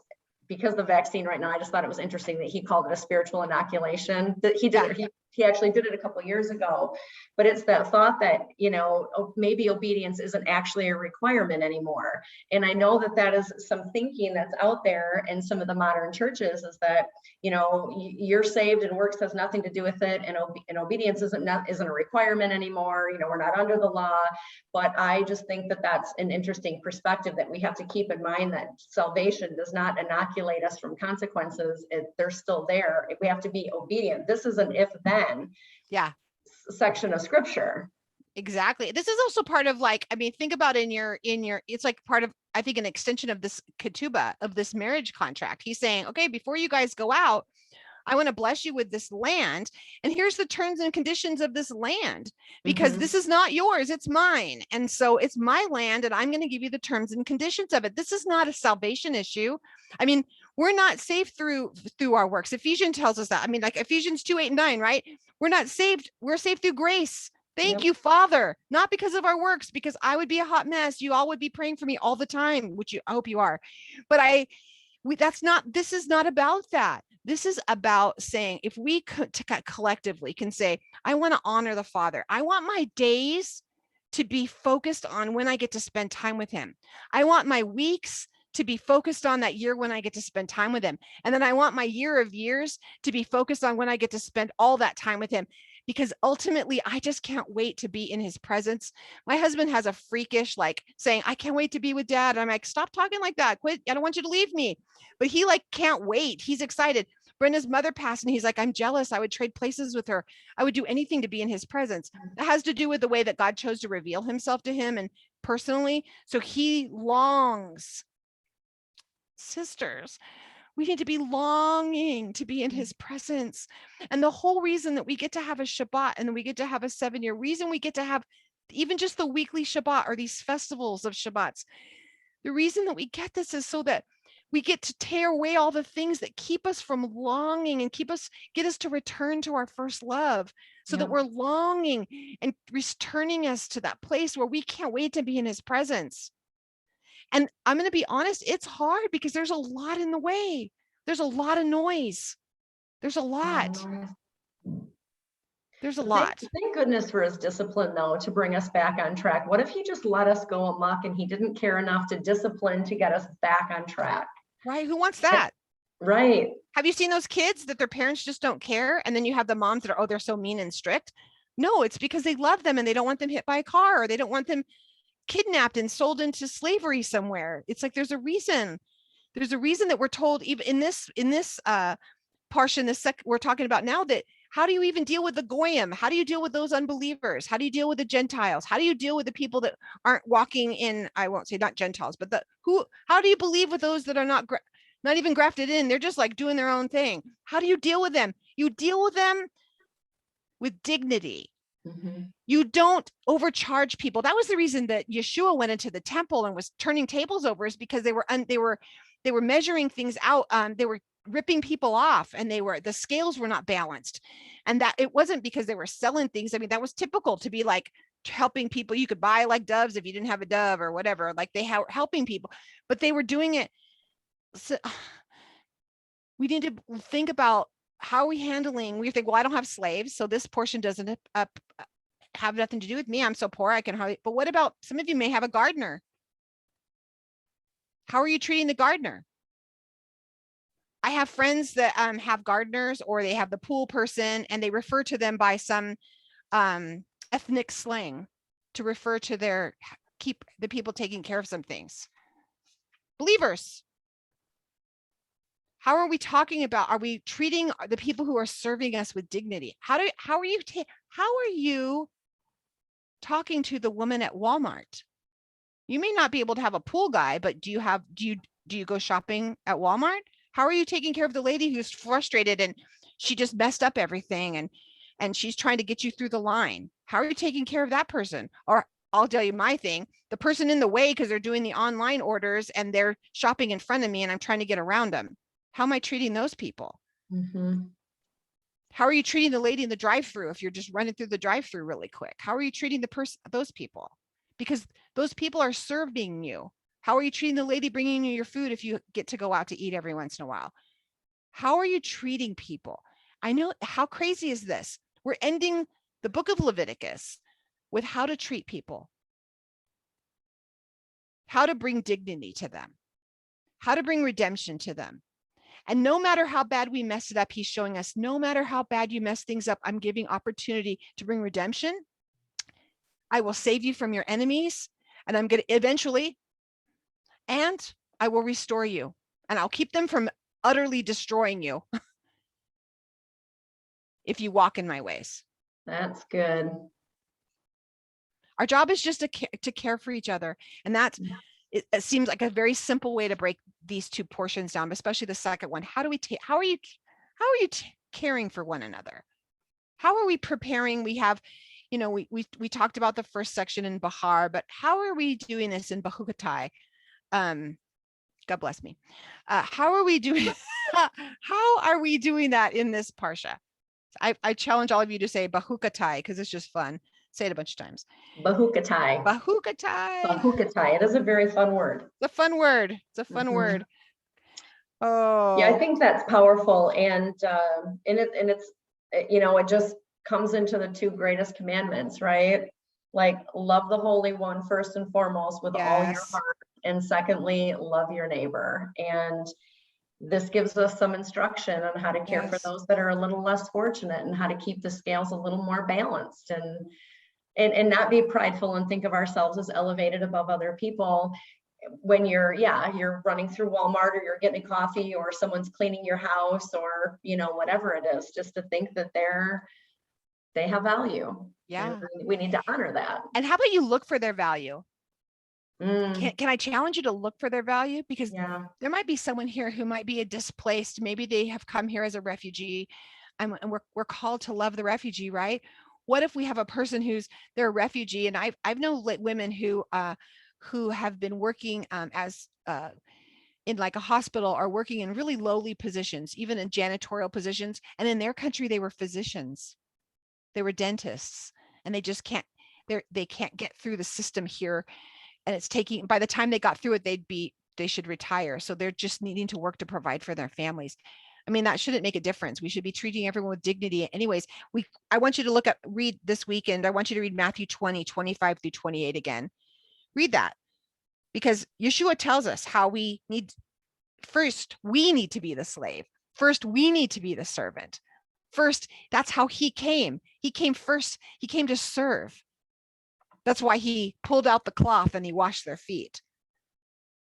because the vaccine right now, I just thought it was interesting that he called it a spiritual inoculation. That he did, he actually did it a couple of years ago. But it's that thought that, you know, maybe obedience isn't actually a requirement anymore. And I know that that is some thinking that's out there in some of the modern churches, is that, you know, you're saved and works has nothing to do with it, and obedience isn't a requirement anymore. You know, we're not under the law. But I just think that that's an interesting perspective that we have to keep in mind, that salvation does not inoculate us from consequences. They're still there. We have to be obedient. This is an if-then section of scripture. Exactly. This is also part of, like, I mean, think about in your, it's like part of, I think, an extension of this ketubah, of this marriage contract. He's saying, okay, before you guys go out, I want to bless you with this land. And here's the terms and conditions of this land, because this is not yours, it's mine. And so it's my land, and I'm going to give you the terms and conditions of it. This is not a salvation issue. I mean, we're not saved through our works. Ephesians tells us that. I mean, like Ephesians 2:8-9, right? We're not saved. We're saved through grace. Thank you, Father, not because of our works, because I would be a hot mess. You all would be praying for me all the time, which I hope you are. But this is not about that. This is about saying, if we collectively can say, I want to honor the Father. I want my days to be focused on when I get to spend time with him. I want my weeks to be focused on that year when I get to spend time with him. And then I want my year of years to be focused on when I get to spend all that time with him. Because ultimately, I just can't wait to be in his presence. My husband has a freakish, like, saying, I can't wait to be with dad. I'm like, stop talking like that. Quit. I don't want you to leave me. But he, like, can't wait. He's excited. Brenda's mother passed, and he's like, I'm jealous. I would trade places with her. I would do anything to be in his presence. It has to do with the way that God chose to reveal himself to him and personally. So he longs. Sisters, we need to be longing to be in his presence. And the whole reason that we get to have a Shabbat, and we get to have a 7-year reason, we get to have even just the weekly Shabbat, or these festivals of Shabbats. The reason that we get this is so that we get to tear away all the things that keep us from longing, and get us to return to our first love, so that we're longing and returning us to that place where we can't wait to be in his presence. And I'm going to be honest, it's hard, because there's a lot in the way. There's a lot of noise. There's a lot. There's a lot. Thank goodness for his discipline, though, to bring us back on track. What if he just let us go amok, and he didn't care enough to discipline to get us back on track? Right. Who wants that? Right. Have you seen those kids that their parents just don't care? And then you have the moms that are, oh, they're so mean and strict. No, it's because they love them, and they don't want them hit by a car, or they don't want them kidnapped and sold into slavery somewhere. It's like, there's a reason that we're told, even in this portion, we're talking about now, that how do you even deal with the goyim? How do you deal with those unbelievers? How do you deal with the Gentiles? How do you deal with the people that aren't walking in, I won't say not Gentiles, but how do you believe with those that are not even grafted in? They're just like doing their own thing. How do you deal with them? You deal with them with dignity. You don't overcharge people. That was the reason that Yeshua went into the temple and was turning tables over, is because they were measuring things out. They were ripping people off, and the scales were not balanced. And that it wasn't because they were selling things. I mean, that was typical to be like helping people. You could buy like doves if you didn't have a dove or whatever, like they helping people, but they were doing it. So we need to think about, how are we handling? We think, well, I don't have slaves, so this portion doesn't have nothing to do with me. I'm so poor, I can hardly. But what about, some of you may have a gardener. How are you treating the gardener? I have friends that have gardeners, or they have the pool person, and they refer to them by some ethnic slang to refer to their keep the people taking care of some things. Believers, how are we talking about? Are we treating the people who are serving us with dignity? How are you talking to the woman at Walmart? You may not be able to have a pool guy, but do you go shopping at Walmart? How are you taking care of the lady who's frustrated and she just messed up everything and she's trying to get you through the line? How are you taking care of that person? Or I'll tell you my thing, the person in the way because they're doing the online orders and they're shopping in front of me and I'm trying to get around them. How am I treating those people? Mm-hmm. How are you treating the lady in the drive-through if you're just running through the drive-through really quick? How are you treating those people? Because those people are serving you. How are you treating the lady bringing you your food if you get to go out to eat every once in a while? How are you treating people? I know, how crazy is this? We're ending the book of Leviticus with how to treat people, how to bring dignity to them, how to bring redemption to them. And no matter how bad we mess it up, he's showing us, no matter how bad you mess things up, I'm giving opportunity to bring redemption. I will save you from your enemies, and I'm going to eventually, and I will restore you, and I'll keep them from utterly destroying you if you walk in my ways. That's good. Our job is just to care for each other. And that it seems like a very simple way to break these two portions down, especially the second one. How are you caring for one another? How are we preparing? We have, we talked about the first section in Behar, but how are we doing this in Bechukotai? God bless me. How are we doing? How are we doing that in this parsha? I challenge all of you to say Bechukotai because it's just fun. Say it a bunch of times. Bechukotai. Bechukotai. Bechukotai. It is a very fun word. It's a fun word. It's a fun word. Oh. Yeah, I think that's powerful, and it's it just comes into the two greatest commandments, right? Like, love the Holy One first and foremost with all your heart, and secondly, love your neighbor. And this gives us some instruction on how to care for those that are a little less fortunate, and how to keep the scales a little more balanced, and not be prideful and think of ourselves as elevated above other people when you're running through Walmart, or you're getting a coffee, or someone's cleaning your house, or whatever it is, just to think that they have value. Yeah, and we need to honor that. And how about you look for their value? Can I challenge you to look for their value? Because there might be someone here who might be a displaced. Maybe they have come here as a refugee, and we're called to love the refugee, right? What if we have a person they're a refugee, and I've known women who have been working as in like a hospital, or working in really lowly positions, even in janitorial positions, and in their country they were physicians, they were dentists, and they can't get through the system here. And it's taking, by the time they got through it, they should retire. So they're just needing to work to provide for their families. I mean, that shouldn't make a difference. We should be treating everyone with dignity. Anyways, I want you to read this weekend. I want you to read Matthew 20, 25 through 28 again. Read that, because Yeshua tells us how we need to be the slave. First, we need to be the servant. First, that's how he came. He came first. He came to serve. That's why he pulled out the cloth and he washed their feet.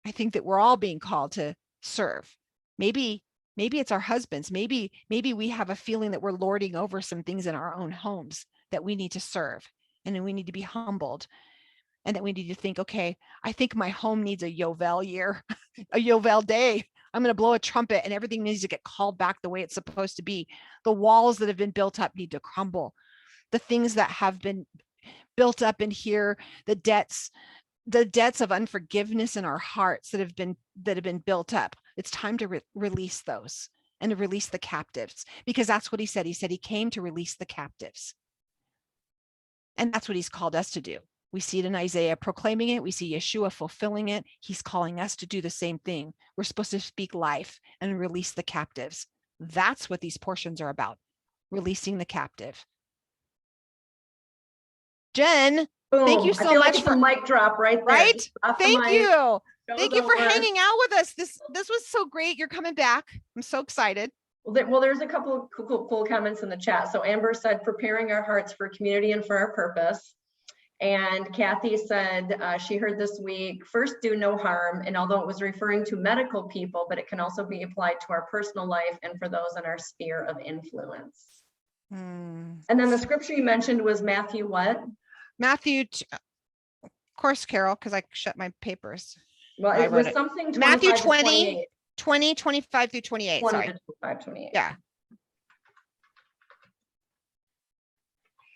I think that we're all being called to serve. Maybe it's our husbands. Maybe we have a feeling that we're lording over some things in our own homes, that we need to serve, and then we need to be humbled, and that we need to think, okay, I think my home needs a Yovel year, a Yovel day. I'm going to blow a trumpet and everything needs to get called back the way it's supposed to be. The walls that have been built up need to crumble. The things that have been built up in here, the debts of unforgiveness in our hearts that have been built up. It's time to release those, and to release the captives, because that's what he said. He said he came to release the captives. And that's what he's called us to do. We see it in Isaiah proclaiming it. We see Yeshua fulfilling it. He's calling us to do the same thing. We're supposed to speak life and release the captives. That's what these portions are about, releasing the captive. Jen, Boom. thank you so I feel much like it's a mic drop right there. Right? Thank you. Thank you for hanging out with us. This was so great. You're coming back. I'm so excited. Well, there's a couple of cool comments in the chat. So Amber said, preparing our hearts for community and for our purpose. And Kathy said she heard this week, first do no harm. And although it was referring to medical people, but it can also be applied to our personal life and for those in our sphere of influence. And then the scripture you mentioned was Matthew what? Matthew, of course, Carol, because I shut my papers. Well, it was something Matthew 20, 25 through 28. 20 sorry. to 25, 28. Yeah.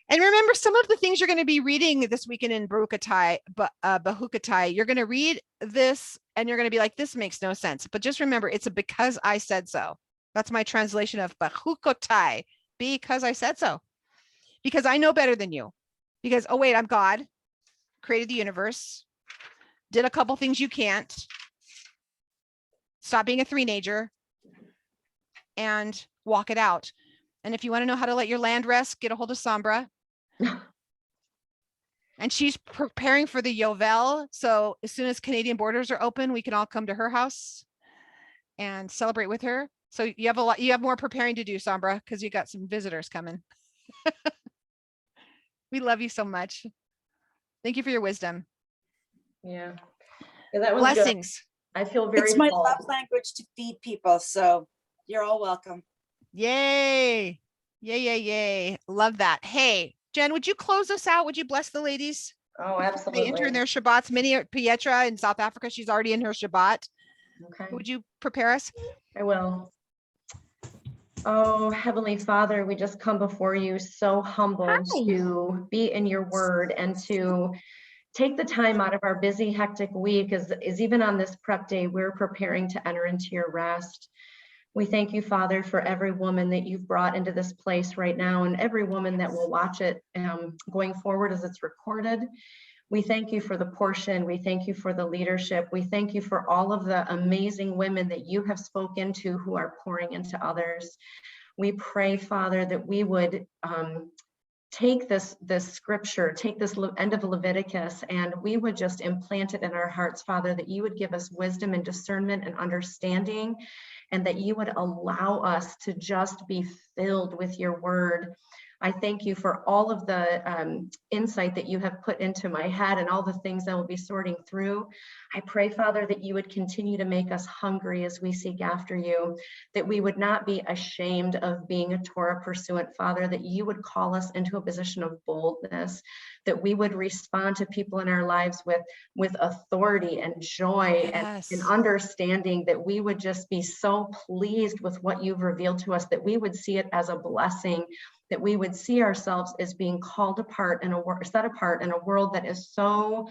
And remember, some of the things you're going to be reading this weekend in Behar-Bechukotai, you're going to read this and you're going to be like, this makes no sense. But just remember, it's a because I said so. That's my translation of Bechukotai, because I said so. Because I know better than you. Because, oh, wait, I'm God, created the universe, did a couple things you can't. Stop being a three-nager and walk it out. And if you want to know how to let your land rest, get a hold of Sombra. And she's preparing for the Yovel. So as soon as Canadian borders are open, we can all come to her house and celebrate with her. So you have more preparing to do, Sombra, because you got some visitors coming. We love you so much. Thank you for your wisdom. Yeah, that was blessings. Good. I feel very It's my love language to feed people. So you're all welcome. Yay. Yay. Love that. Hey, Jen, would you close us out? Would you bless the ladies? Oh, absolutely. They enter in their Shabbats. Minnie Pietra in South Africa, she's already in her Shabbat. Okay. Would you prepare us? I will. Oh, Heavenly Father, we just come before you so humbled to be in your word and to take the time out of our busy, hectic week as even on this prep day, we're preparing to enter into your rest. We thank you, Father, for every woman that you've brought into this place right now and every woman that will watch it going forward as it's recorded. We thank you for the portion. We thank you for the leadership. We thank you for all of the amazing women that you have spoken to who are pouring into others. We pray, Father, that we would take this scripture, take this end of Leviticus, and we would just implant it in our hearts, Father, that you would give us wisdom and discernment and understanding, and that you would allow us to just be filled with your word. I thank you for all of the insight that you have put into my head and all the things I will be sorting through. I pray, Father, that you would continue to make us hungry as we seek after you, that we would not be ashamed of being a Torah pursuant, Father, that you would call us into a position of boldness, that we would respond to people in our lives with authority and joy and understanding, that we would just be so pleased with what you've revealed to us, that we would see it as a blessing, that we would see ourselves as being called apart and set apart in a world that is so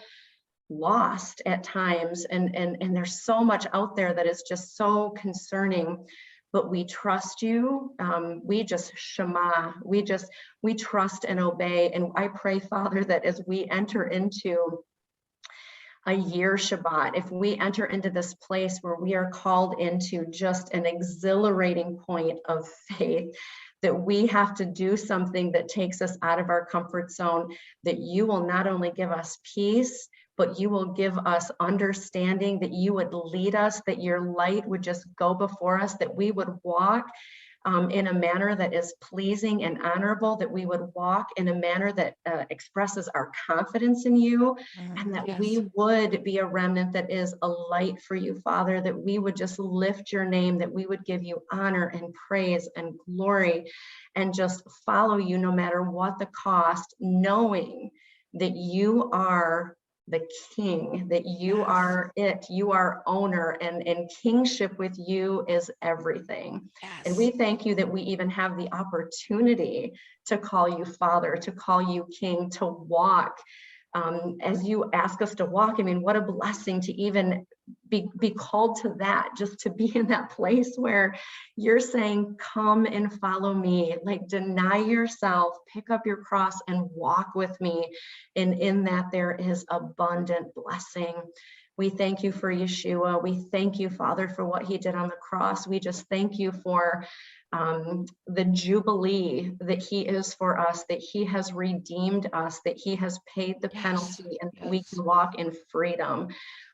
lost at times, and there's so much out there that is just so concerning. But we trust you. We just shema. We trust and obey. And I pray, Father, that as we enter into a year Shabbat, if we enter into this place where we are called into just an exhilarating point of faith, that we have to do something that takes us out of our comfort zone, that you will not only give us peace, but you will give us understanding, that you would lead us, that your light would just go before us, that we would walk in a manner that is pleasing and honorable, that we would walk in a manner that expresses our confidence in you, and that we would be a remnant that is a light for you, Father, that we would just lift your name, that we would give you honor and praise and glory and just follow you no matter what the cost, knowing that you are the king, that you are it, you are owner, and kingship with you is everything. And we thank you that we even have the opportunity to call you Father, to call you King, to walk as you ask us to walk. I mean, what a blessing to even be called to that, just to be in that place where you're saying, come and follow me, like deny yourself, pick up your cross and walk with me. And in that there is abundant blessing. We thank you for Yeshua. We thank you, Father, for what he did on the cross. We just thank you for the jubilee that he is for us, that he has redeemed us, that he has paid the penalty, and that we can walk in freedom.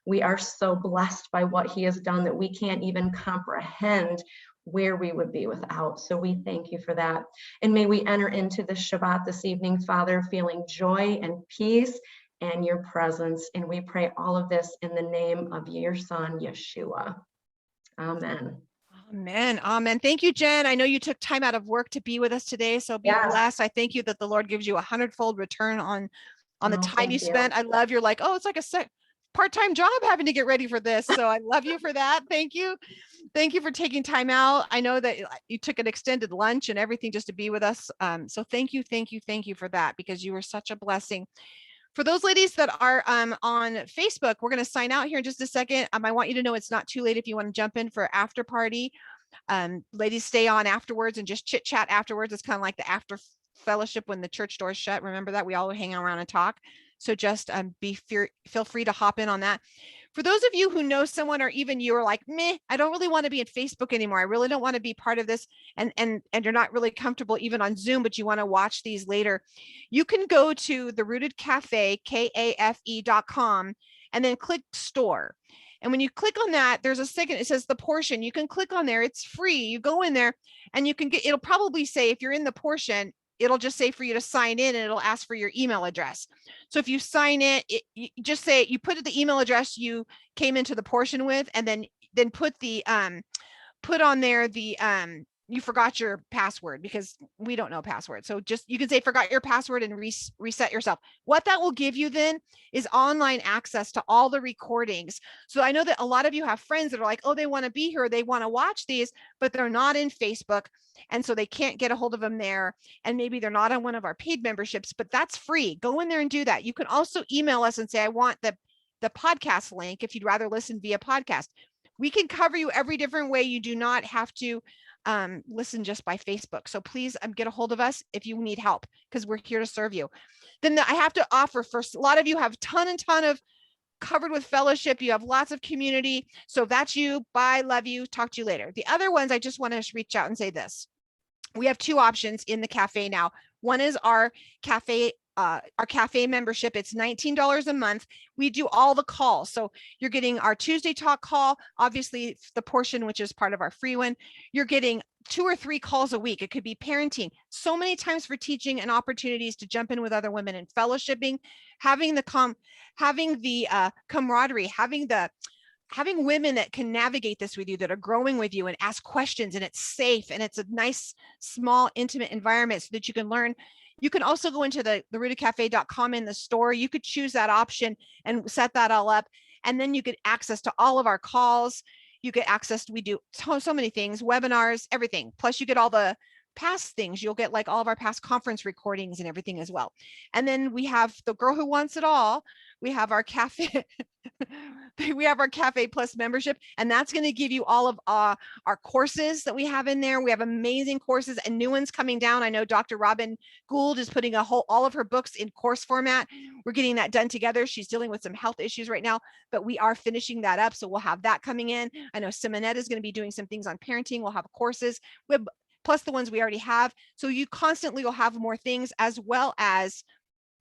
We are so blessed by what he has done that we can't even comprehend where we would be without. So we thank you for that. And may we enter into the Shabbat this evening, Father, feeling joy and peace and your presence. And we pray all of this in the name of your son, Yeshua. Amen. Amen. Amen. Thank you, Jen. I know you took time out of work to be with us today. So be blessed. I thank you that the Lord gives you 100-fold return on the time you spent. I love you're like, oh, it's like a part-time job having to get ready for this. So I love you for that. Thank you. Thank you for taking time out. I know that you took an extended lunch and everything just to be with us. So thank you for that, because you were such a blessing. For those ladies that are on Facebook, we're going to sign out here in just a second. I want you to know it's not too late if you want to jump in for after party. Ladies, stay on afterwards and just chit chat afterwards. It's kind of like the after fellowship when the church doors shut. Remember that we all hang around and talk. So just feel free to hop in on that. For those of you who know someone, or even you are like, meh, I don't really want to be in Facebook anymore. I really don't want to be part of this. And you're not really comfortable even on Zoom, but you want to watch these later. You can go to the Rooted Cafe, KAFE.com, and then click store. And when you click on that, there's a second, it says the portion. You can click on there. It's free. You go in there and you can get, it'll probably say, if you're in the portion, it'll just say for you to sign in, and it'll ask for your email address. So if you sign in, you just say, you put the email address you came into the portion with, and then put the, put on there the, you forgot your password, because we don't know password. So just, you can say forgot your password and reset yourself. What that will give you then is online access to all the recordings. So I know that a lot of you have friends that are like, oh, they want to be here, they want to watch these, but they're not in Facebook. And so they can't get a hold of them there. And maybe they're not on one of our paid memberships, but that's free. Go in there and do that. You can also email us and say, I want the podcast link if you'd rather listen via podcast. We can cover you every different way. You do not have to listen just by Facebook. So please get a hold of us if you need help, because we're here to serve you. Then I have to offer, first, a lot of you have ton of covered with fellowship. You have lots of community. So if that's you, bye, love you, talk to you later. The other ones, I just want to reach out and say this. We have two options in the cafe now. One is our cafe membership. It's $19 a month. We do all the calls. So you're getting our Tuesday talk call, obviously the portion, which is part of our free one. You're getting 2 or 3 calls a week. It could be parenting, so many times for teaching and opportunities to jump in with other women and fellowshipping, having the camaraderie, having women that can navigate this with you, that are growing with you and ask questions, and it's safe, and it's a nice, small, intimate environment so that you can learn. You can also go into the rootedcafe.com in the store. You could choose that option and set that all up. And then you get access to all of our calls. You get access to, we do so many things, webinars, everything. Plus you get all the past things. You'll get like all of our past conference recordings and everything as well. And then we have the Girl Who Wants It All. We have our cafe. We have our Cafe Plus membership, and that's going to give you all of our courses that we have in there. We have amazing courses and new ones coming down. I know Dr. Robin Gould is putting all of her books in course format. We're getting that done together. She's dealing with some health issues right now, but we are finishing that up. So we'll have that coming in. I know Simonette is going to be doing some things on parenting. We'll have courses plus the ones we already have. So you constantly will have more things, as well as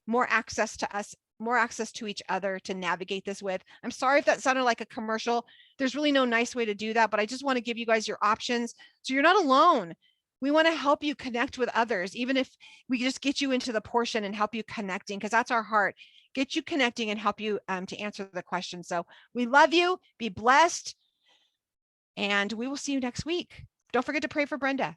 more access to us, more access to each other to navigate this with. I'm sorry if that sounded like a commercial. There's really no nice way to do that, but I just want to give you guys your options so you're not alone. We want to help you connect with others, even if we just get you into the portion and help you connecting, because that's our heart. Get you connecting and help you to answer the question. So we love you. Be blessed. And we will see you next week. Don't forget to pray for Brenda.